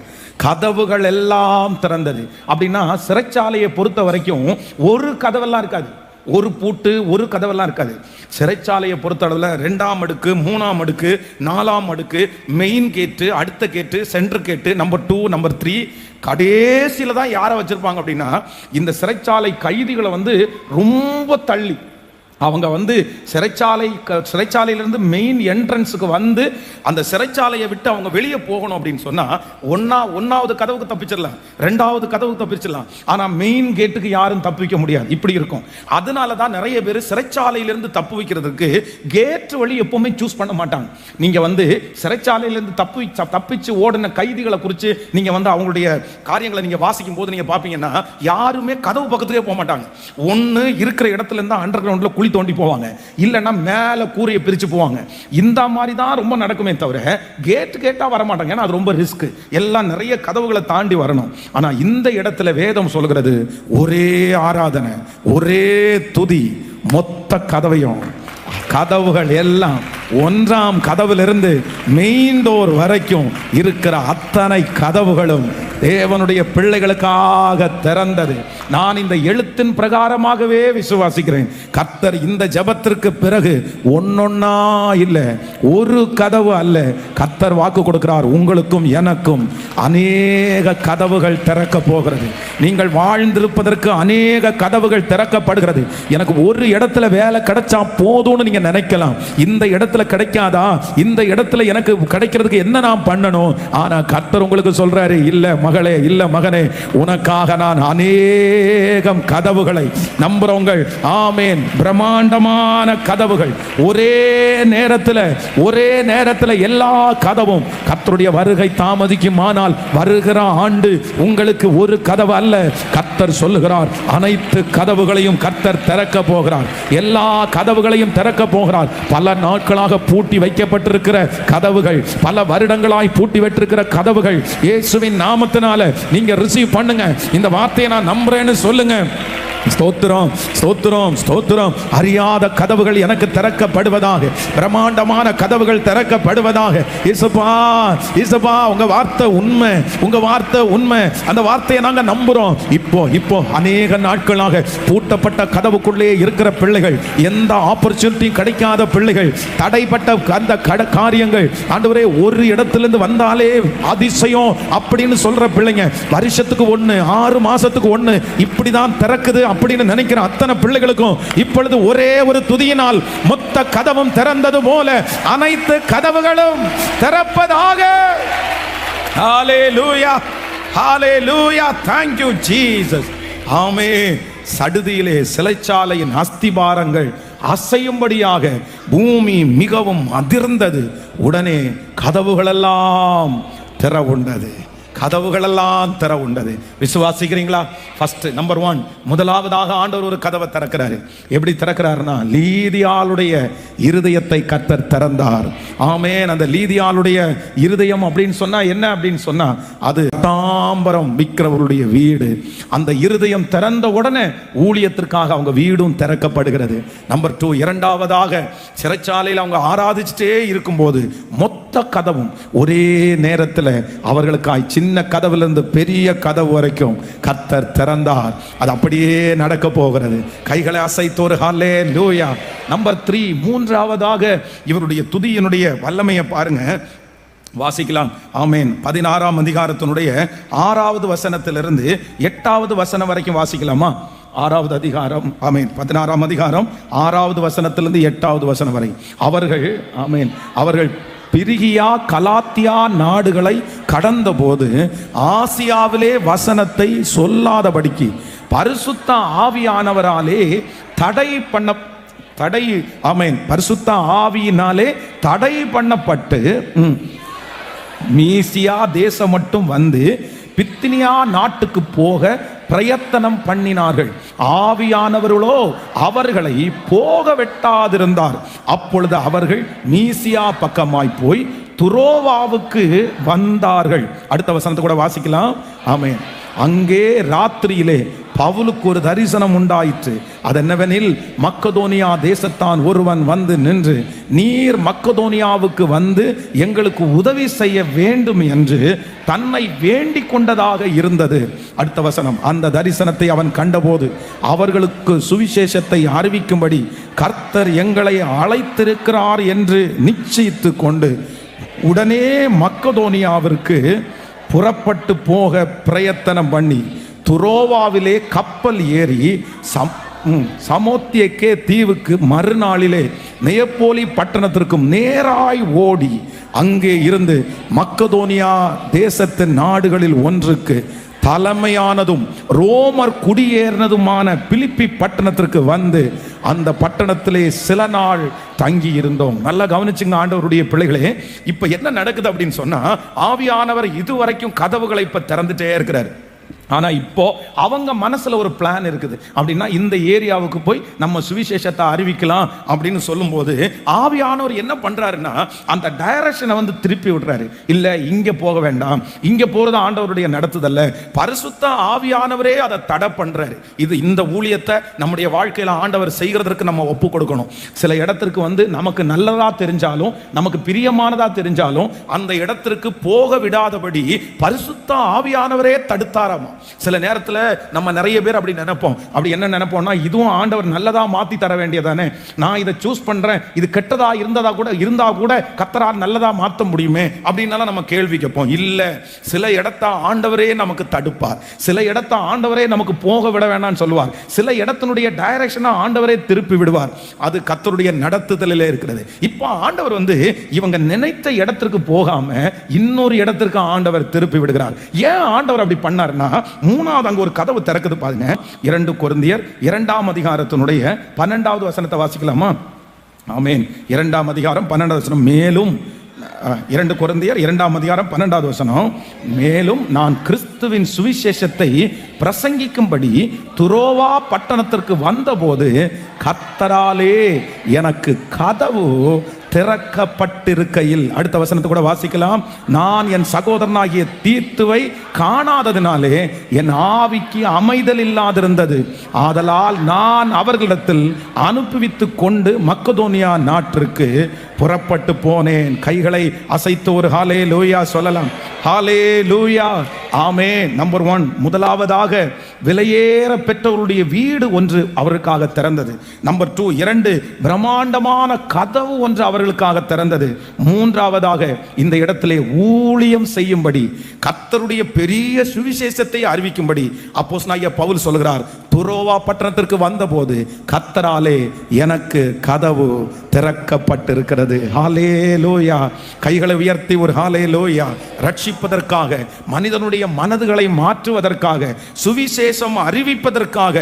[SPEAKER 1] கதவுகள் எல்லாம் திறந்தது அப்படின்னா, சிறைச்சாலையை பொறுத்த வரைக்கும் ஒரு கதவெல்லாம் இருக்காது, ஒரு பூட்டு, ஒரு கதவெல்லாம் இருக்காது. சிறைச்சாலையை பொறுத்த அளவில் 2ஆம் அடுக்கு, 3ஆம் அடுக்கு, 4ஆம் அடுக்கு, மெயின் கேட்டு, அடுத்த கேட்டு, சென்டர் கேட்டு, நம்பர் 2, நம்பர் 3, கடைசியில் தான் யாரை வச்சிருப்பாங்க அப்படின்னா, இந்த சிறைச்சாலை கைதிகளை வந்து ரொம்ப தள்ளி அவங்க வந்து சிறைச்சாலையிலிருந்து மெயின் என்ட்ரன்ஸுக்கு வந்து அந்த சிறைச்சாலையை விட்டு அவங்க வெளியே போகணும் அப்படின்னு சொன்னா, ஒன்னாவது கதவுக்கு தப்பிச்சிடலாம், 2வது கதவுக்கு தப்பிச்சிடலாம். ஆனா மெயின் கேட்டுக்கு யாரும் தப்பிக்க முடியாது. இப்படி இருக்கும். அதனால தான் நிறைய பேர் சிறைச்சாலையிலிருந்து தப்பு வைக்கிறதுக்கு கேட் வழி எப்பவுமே சூஸ் பண்ண மாட்டாங்க. நீங்க வந்து சிறைச்சாலையிலிருந்து தப்பிச்சு ஓடின கைதிகளை குறித்து நீங்க வந்து அவங்களுடைய காரியங்களை நீங்க வாசிக்கும் போது நீங்க பாப்பீங்கன்னா, யாருமே கதவு பக்கத்துக்கே போக மாட்டாங்க. ஒன்னு இருக்கிற இடத்துல இருந்து அண்டர் கிரவுண்ட்ல குழி தோண்டி போவாங்க, இல்லைன்னா மேல கூரையை பிரிச்சு போவாங்க. இந்த மாதிரி தான் ரொம்ப நடக்குமே தவிர கேட்டா வர மாட்டாங்க. ஏன்னா அது ரொம்ப ரிஸ்க். எல்லாம் நிறைய கதவுகளை தாண்டி வரணும். ஆனா இந்த இடத்துல வேதம் சொல்கிறது, ஒரே ஆராதனை, ஒரே துதி, மொத்த கதவுகள் எல்லாம் 1ஆம் கதவிலிருந்து மெயின் டோர் வரைக்கும் இருக்கிற அத்தனை கதவுகளும் தேவனுடைய பிள்ளைகளுக்காக திறந்தது. நான் இந்த எழுத்தின் பிரகாரமாகவே விசுவாசிக்கிறேன். கர்த்தர் இந்த ஜெபத்திற்கு பிறகு ஒன்னொன்னா இல்ல, ஒரு கதவு அல்ல, கர்த்தர் வாக்கு கொடுக்கிறார், உங்களுக்கும் எனக்கும் அநேக கதவுகள் திறக்க போகிறது. நீங்கள் வாழ்ந்திருப்பதற்கு அநேக கதவுகள் திறக்கப்படுகிறது. எனக்கு ஒரு இடத்துல வேலை கிடைச்சா போதும்னு நீங்க நினைக்கலாம். இந்த இடத்துல கிடைக்காதா, இந்த இடத்துல எனக்கு கிடைக்கிறதுக்கு என்ன நான் பண்ணணும்? ஆனா கர்த்தர் உங்களுக்கு சொல்றாரு, இல்ல மகளே, இல்ல மகனே, உனக்காக நான் அநேகம் கதவுகளை நம்புறவங்கள், ஆமேன், பிரம்மாண்டமான கதவுகள், ஒரே நேரத்தில் எல்லா கதவும் கர்த்தருடைய வருகை தாமதிக்குமானால் வருகிற ஆண்டு உங்களுக்கு ஒரு கதவு அல்ல, கர்த்தர் சொல்லுகிறார், அனைத்து கதவுகளையும் கர்த்தர் திறக்க போகிறார். எல்லா கதவுகளையும் திறக்க போகிறார். பல நாட்களாக பூட்டி வைக்கப்பட்டிருக்கிற கதவுகள், பல வருடங்களாய் பூட்டி வைத்திருக்கிற கதவுகள் இயேசுவின் நாமத்தினால நீங்க ரிசீவ் பண்ணுங்க. இந்த வார்த்தையை நான் நம்புறேன்னு சொல்லுங்க. ஸ்தோத்திரம், ஸ்தோத்திரம், ஸ்தோத்திரம். அறியாத கதவுகள் எனக்கு திறக்கப்படுவதாக, பிரம்மாண்டமான கதவுகள் திறக்கப்படுவதாக. இயேசுப்பா, இயேசுப்பா, உங்க வார்த்தை உண்மை, உங்க வார்த்தை உண்மை. அந்த வார்த்தையை நாங்க நம்புறோம். இப்போ அநேக நாட்களாக பூட்டப்பட்ட கதவுக்குள்ளே இருக்கிற பிள்ளைகள், எந்த ஆப்பர்ச்சுனிட்டியும் கிடைக்காத பிள்ளைகள், தடைப்பட்ட அந்த காரியங்கள், ஆண்டவரே ஒரு இடத்திலிருந்து வந்தாலே அதிசயம் அப்படின்னு சொல்ற பிள்ளைங்க, வருஷத்துக்கு ஒண்ணு, 6 மாசத்துக்கு ஒண்ணு இப்படிதான் திறக்குது அப்படின்னு நினைக்கிற அத்தனை பிள்ளைகளுக்கும் இப்பொழுது ஒரே ஒரு துதியினால் மொத்த கதவும் திறந்தது போல அனைத்து கதவுகளும் திறப்பதாக. ஹalleluya, ஹalleluya, thank you Jesus. ஆமென். சடுதியிலே சிலைச்சாலையின் அஸ்திபாரங்கள் அசையும்படியாக பூமி மிகவும் அதிர்ந்தது. உடனே கதவுகளெல்லாம் திற உண்டது, கதவுகளெல்லாம் திற உண்டது. விசுவாசிக்கிறீங்களா? ஃபர்ஸ்ட் நம்பர் 1, முதலாவதாக ஆண்டவர் ஒரு கதவை திறக்கிறாரு. எப்படி திறக்கிறாருன்னா, லீதியாளுடைய இருதயத்தை கர்த்தர் திறந்தார். ஆமென். அந்த லீதியாளுடைய இருதயம் அப்படின்னு சொன்னா என்ன அப்படின்னு சொன்னா, அது தாம்பரம் விற்கிறவருடைய வீடு. அந்த இருதயம் திறந்த உடனே ஊழியத்திற்காக அவங்க வீடும் திறக்கப்படுகிறது. நம்பர் 2, இரண்டாவதாக சிறைச்சாலையில் அவங்க ஆராதிச்சுட்டே இருக்கும்போது மொத்த கதவும் ஒரே நேரத்தில் அவர்களுக்காய் சின்ன கதவிலிருந்து பெரிய கதவு வரைக்கும் கர்த்தர் திறந்தார். அது அப்படியே நடக்க போகிறது. கைகளை அசைத்தோரு ஹல்லேலூயா. நம்பர் 3, மூன்றாவதாக இவருடைய துதியினுடைய வல்லமையை பாருங்க, வாசிக்கலாம். ஆமென். 16ஆம் அதிகாரத்தினுடைய 6வது வசனத்திலிருந்து 8வது வசனம் வரைக்கும் வாசிக்கலாமா? 6வது அதிகாரம், ஆமென், 16ஆம் அதிகாரம் 6வது வசனத்திலிருந்து 8வது வசனம் வரை. அவர்கள், ஆமென், அவர்கள் பிரிகியா கலாத்தியா நாடுகளை கடந்த போது ஆசியாவிலே வசனத்தை சொல்லாதபடிக்கு பரிசுத்த ஆவியானவராலே ஆமென், பரிசுத்த ஆவியினாலே தடை பண்ணப்பட்டு மீசியா தேசம் மட்டும் வந்து பித்தினியா நாட்டுக்கு போக பிரயத்தனம் பண்ணினார்கள். ஆவியானவர்களோ அவர்களை போக வெட்டாதிருந்தார். அப்பொழுது அவர்கள் மீசியா பக்கமாய் போய் துரோவாவுக்கு வந்தார்கள். அடுத்த வசனத்தை கூட வாசிக்கலாம். ஆமென். அங்கே ராத்திரியிலே பவுலுக்கு ஒரு தரிசனம் உண்டாயிற்று. அது என்னவெனில், மக்கதோனியா தேசத்தான் ஒருவன் வந்து நின்று, நீர் மக்கதோனியாவுக்கு வந்து எங்களுக்கு உதவி செய்ய வேண்டும் என்று தன்னை வேண்டிக் கொண்டதாக இருந்தது. அடுத்த வசனம், அந்த தரிசனத்தை அவன் கண்டபோது அவர்களுக்கு சுவிசேஷத்தை அறிவிக்கும்படி கர்த்தர் எங்களை அழைத்திருக்கிறார் என்று நிச்சயித்து கொண்டு உடனே மக்கதோனியாவிற்கு புறப்பட்டு போக பிரயத்தனம் பண்ணி துரோவாவிலே கப்பல் ஏறி சமோத்தியக்கே தீவுக்கு மறுநாளிலே நெயப்போலி பட்டணத்திற்கும் நேராய் ஓடி அங்கே இருந்து மக்கதோனியா தேசத்தின் நாடுகளில் ஒன்றுக்கு தலைமையானதும் ரோமர் குடியேறினதுமான பிலிப்பி பட்டணத்திற்கு வந்து அந்த பட்டணத்திலே சில நாள் தங்கி இருந்தோம். நல்லா கவனிச்சுங்க ஆண்டவருடைய பிள்ளைகளே. இப்ப என்ன நடக்குது அப்படின்னு சொன்னா, ஆவியானவர் இதுவரைக்கும் கதவுகளை இப்ப திறந்துட்டே இருக்கிறார். ஆனா இப்போ அவங்க மனசுல ஒரு பிளான் இருக்குது. அப்படின்னா இந்த ஏரியாவுக்கு போய் நம்ம சுவிசேஷத்தை அறிவிக்கலாம் அப்படின்னு சொல்லும்போது ஆவியானவர் என்ன பண்றாருன்னா, அந்த டைரக்ஷனை வந்து திருப்பி விடுறாரு. இல்ல, இங்க போக வேண்டாம், இங்க போறது ஆண்டவருடைய நடத்துதல்ல, பரிசுத்த ஆவியானவரே அதை தடை பண்றாரு. இது இந்த ஊழியத்தை நம்முடைய வாழ்க்கையில ஆண்டவர் செய்கிறதற்கு நம்ம ஒப்பு கொடுக்கணும். சில இடத்திற்கு வந்து நமக்கு நல்லதா தெரிஞ்சாலும், நமக்கு பிரியமானதா தெரிஞ்சாலும் அந்த இடத்திற்கு போக விடாதபடி பரிசுத்த ஆவியானவரே தடுத்தாராமா. சில நேரத்தில் நம்ம நிறைய பேர் அப்படி நினைப்போம். அப்படி என்ன நினைப்போம்னா, இதுவும் ஆண்டவர் நல்லதா மாத்தி தர வேண்டியதானே, நான் இதை சூஸ் பண்றேன், இது கெட்டதா இருந்தா கூட கர்த்தரால் நல்லதா மாற்ற முடியுமே அப்படின்னால நம்ம கேள்வி கேட்போம். இல்ல, சில இடத்த ஆண்டவரே நமக்கு தடுப்பார், சில இடத்த ஆண்டவரே நமக்கு போக விட வேண்டாம்னு சொல்லுவார், சில இடத்தினுடைய டைரக்ஷனை ஆண்டவரே திருப்பி விடுவார். அது கர்த்தருடைய நடத்துதலிலே இருக்கிறது. இப்போ ஆண்டவர் வந்து இவங்க நினைத்த இடத்திற்கு போகாம இன்னொரு இடத்திற்கு ஆண்டவர் திருப்பி விடுகிறார். ஏன் ஆண்டவர் அப்படி பண்ணார்னா, மூணாவது அங்க ஒரு கதவு திறக்குது பாருங்க. 2 கொரிந்தியர் 2ஆம் அதிகாரத்தினுடைய 12வது வசனத்தை வாசிக்கலாமா? ஆமென். 2ஆம் அதிகாரம் 12வது வசனம். மேலும் 2 கொரிந்தியர் 2ஆம் அதிகாரம் 12வது வசனம். மேலும் நான் கிறிஸ்துவின் சுவிசேஷத்தை பிரசங்கிக்கும்படி துரோவா பட்டணத்திற்கு வந்தபோது கர்த்தராலே எனக்கு கதவு திறக்கப்பட்டிருக்கையில், அடுத்த வசனத்தை கூட வாசிக்கலாம். நான் என் சகோதரனாகிய தீத்துவை காணாததினாலே என் ஆவிக்கு அமைதல் இல்லாதிருந்தது. ஆதலால் நான் அவர்களிடத்தில் அனுப்புவித்து கொண்டு மக்கதோனியா நாட்டிற்கு புறப்பட்டு போனேன். கைகளை அசைத்து ஒரு ஹல்லேலூயா சொல்லலாம். ஹல்லேலூயா, ஆமென். நம்பர் 1, முதலாவதாக விலையேற பெற்றவருடைய வீடு ஒன்று அவர்களுக்காக திறந்தது. நம்பர் 2, 2 பிரம்மாண்டமான கதவு ஒன்று அவர்களுக்காக திறந்தது. மூன்றாவதாக இந்த இடத்திலே ஊழியம் செய்யும்படி, கர்த்தருடைய பெரிய சுவிசேஷத்தை அறிவிக்கும்படி அப்போஸ்தலனாகிய பவுல் சொல்கிறார், துரோவா பட்டணத்திற்கு வந்தபோது கர்த்தராலே எனக்கு கதவு திறக்கப்பட்டிருக்கிறது. ஹல்லேலூயா. கைகளை உயர்த்தி ஒரு ஹல்லேலூயா. ரட்சிப்பதற்காக, மனிதனுடைய மனதுகளை மாற்றுவதற்காக, சுவிசேஷம் அறிவிப்பதற்காக,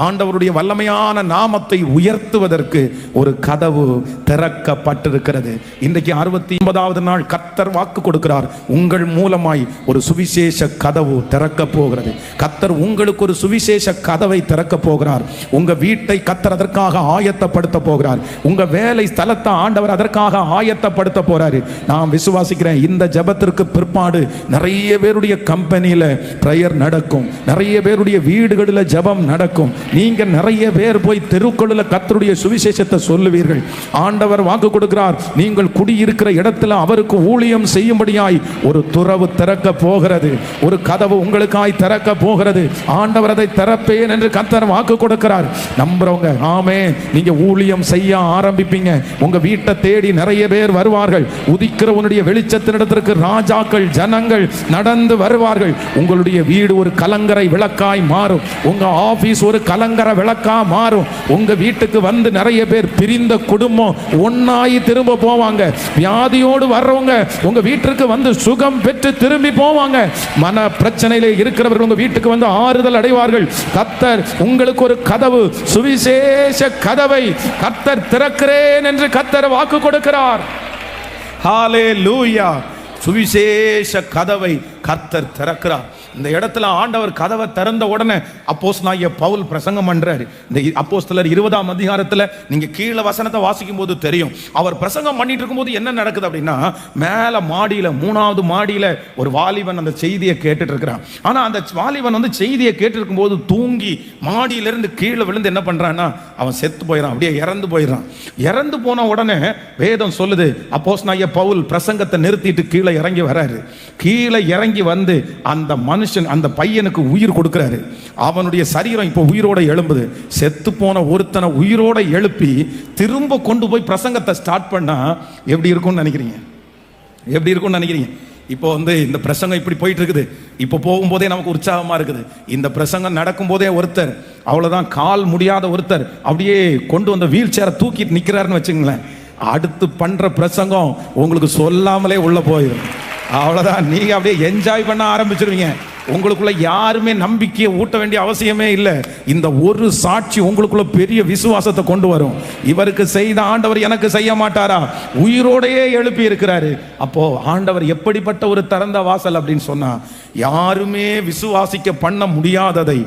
[SPEAKER 1] ஆண்டவருடைய வல்லமையான நாமத்தை உயர்த்துவதற்கு ஒரு கதவு திறக்கப்பட்டிருக்கிறது. இன்றைக்கு 69வது நாள் கர்த்தர் வாக்கு கொடுக்கிறார், உங்கள் மூலமாய் ஒரு சுவிசேஷ கதவு திறக்க போகிறது. கர்த்தர் உங்களுக்கு ஒரு சுவிசேஷ கதவை திறக்க போகிறார். உங்க வீட்டை கர்த்தர் அதற்காக ஆயத்தப்படுத்த போகிறார். உங்க வேலை ஸ்தலத்தை ஆண்டவர் அதற்காக ஆயத்தப்படுத்த போறாரு. நான் விசுவாசிக்கிறேன், இந்த ஜெபத்திற்கு பிற்பாடு நிறைய பேருடைய கம்பெனியில பிரேயர் நடக்கும், நிறைய பேருடைய வீடுகளில் ஜெபம் நடக்கும். நீங்க நிறைய பேர் போய் தெருக்களில் கர்த்தருடைய சுவிசேஷத்தை சொல்லுவீர்கள். ஆண்டவர் வாக்கு கொடுக்கிறார், நீங்கள் குடியிருக்கிற இடத்துல அவருக்கு ஊழியம் செய்யும்படியாய் ஒரு துறவு திறக்க போகிறது. ஒரு கதவு உங்களுக்காய் திறக்க போகிறது. ஆண்டவர் அதை திறப்பேன் என்று கர்த்தர் வாக்கு கொடுக்கிறார். நம்புறவங்க ஆமென். நீங்க ஊழியம் செய்ய ஆரம்பிப்பீங்க. உங்க வீட்டை தேடி நிறைய பேர் வருவார்கள். உதிக்கிற உன்னுடைய வெளிச்சத்தினிடத்திற்கு ராஜாக்கள், ஜனங்கள் நடந்து வருவார்கள். உங்களுடைய வீடு ஒரு கலங்கரை விளக்காய் மாறும். உங்க ஆபீஸ் ஒரு கலங்கரை விளக்கா மாறும். உங்க வீட்டுக்கு வந்து நிறைய பேர் பிரிந்த குடும்பம் ஒன்னாய் திரும்ப போவாங்க. வியாதியோடு வர்றவங்க உங்க வீட்டிற்கு வந்து சுகம் பெற்று திரும்பி போவாங்க. மன பிரச்சனையிலே இருக்கிறவர்கள் உங்க வீட்டுக்கு வந்து ஆறுதல் அடைவார்கள். கர்த்தர் உங்களுக்கு ஒரு கதவு, சுவிசேஷ கதவை கர்த்தர் திறக்கிறேன் என்று கர்த்தர் வாக்கு கொடுக்கிறார். ஹல்லேலூயா. சுவிசேஷ கதவை கர்த்தர் திறக்கிறார். இந்த இடத்துல ஆண்டவர் கதவை திறந்த உடனே அப்போஸ்தலனாகிய பவுல் பிரசங்கம் பண்றாரு. இந்த அப்போஸ்தலர் 20ஆம் அதிகாரத்துல நீங்க கீழே வசனத்தை வாசிக்கும் போது தெரியும். அவர் பிரசங்கம் பண்ணிட்டு இருக்கும்போது என்ன நடக்குது அப்படின்னா, மேல மாடியில 3வது மாடியில ஒரு வாலிபன் அந்த செய்தியை கேட்டுட்டு இருக்கிறான். ஆனா அந்த வாலிபன் வந்து செய்தியை கேட்டு இருக்கும்போது தூங்கி மாடியிலிருந்து கீழே விழுந்து என்ன பண்றான்னா, அவன் செத்து போயிடறான், அப்படியே இறந்து போயிடறான். இறந்து போன உடனே வேதம் சொல்லுது, அப்போஸ்தலனாகிய பவுல் பிரசங்கத்தை நிறுத்திட்டு கீழே இறங்கி வராரு. கீழே இறங்கி வந்து அந்த மனுஷன், அந்த பையனுக்கு உயிர் கொடுக்கிறாரு. அவனுடைய சரீரம் இப்போ உயிரோட எழும்புது. செத்து போன ஒருத்தனை உயிரோட எழுப்பி திரும்ப கொண்டு போய் பிரசங்கத்தை ஸ்டார்ட் பண்ணா எப்படி இருக்கும்னு நினைக்கிறீங்க? எப்படி இருக்கும்னு நினைக்கிறீங்க? இப்போ வந்து இந்த பிரசங்கம் இப்படி போயிட்டு இருக்குது. இப்போ போகும்போதே நமக்கு உற்சாகமா இருக்குது. இந்த பிரசங்கம் நடக்கும் போதே ஒருத்தர், அவ்வளவுதான், கால் முடியாத ஒருத்தர் அப்படியே கொண்டு வந்த வீல் சேரை தூக்கிட்டு நிக்கிறாருன்னு வச்சுங்களேன். அடுத்து பண்ற பிரசங்கம் உங்களுக்கு சொல்லாமலே உள்ள போயிடும். அவ்வளவுதான், நீங்க அப்படியே என்ஜாய் பண்ண ஆரம்பிச்சிருவீங்க. உங்களுக்குள்ள யாருமே நம்பிக்கையை ஊட்ட வேண்டிய அவசியமே இல்லை. இந்த ஒரு சாட்சி உங்களுக்குள்ள பெரிய விசுவாசத்தை கொண்டு வரும். இவருக்கு செய்த ஆண்டவர் எனக்கு செய்ய மாட்டாரா? உயிரோடையே எழுப்பி இருக்கிறாரு. அப்போ ஆண்டவர் எப்படிப்பட்ட ஒரு திறந்த வாசல் அப்படின்னு சொன்னா, யாருமே விசுவாசிக்க பண்ண முடியாததை,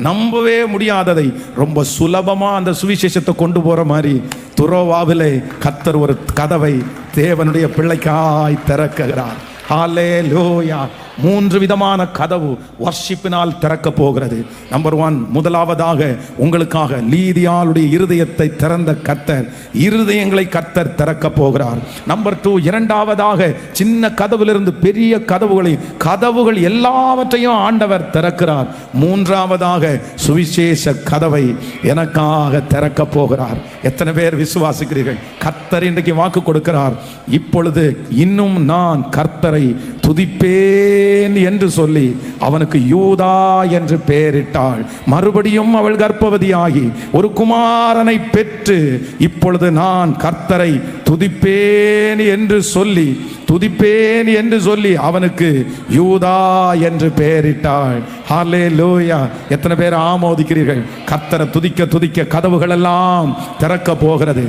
[SPEAKER 1] நம்பவே முடியாததை ரொம்ப சுலபமா அந்த சுவிசேஷத்தை கொண்டு போற மாதிரி துரோவாவிலே கர்த்தர் ஒரு கதவை தேவனுடைய பிள்ளைக்காய் திறக்கிறார். ஹல்லேலூயா. 3 விதமான கதவு வர்ஷிப்பினால் திறக்க போகிறது. நம்பர் 1, முதலாவதாக உங்களுக்காக லீதியாளுடைய இருதயத்தை திறந்த கர்த்தர், இருதயங்களை கர்த்தர் திறக்க போகிறார். நம்பர் 2, இரண்டாவதாக சின்ன கதவிலிருந்து பெரிய கதவுகள் எல்லாவற்றையும் ஆண்டவர் திறக்கிறார். மூன்றாவதாக சுவிசேஷ கதவை எனக்காக திறக்க போகிறார். எத்தனை பேர் விசுவாசிக்கிறீர்கள்? கர்த்தர் இன்றைக்கு வாக்கு கொடுக்கிறார், இப்பொழுது இன்னும் நான் கர்த்தரை துதிப்பேன் என்று சொல்லி அவனுக்கு யூதா என்று பெயரிட்டாள். மறுபடியும் அவள் கர்ப்பவதியாகி ஒரு குமாரனை பெற்று இப்பொழுது நான் கர்த்தரை துதிப்பேன் என்று சொல்லி அவனுக்கு யூதா என்று பெயரிட்டாள். ஹல்லேலூயா. எத்தனை பேர் ஆமோதிக்கிறீர்கள்? கர்த்தரை துதிக்க கதவுகள் எல்லாம் திறக்க போகிறது.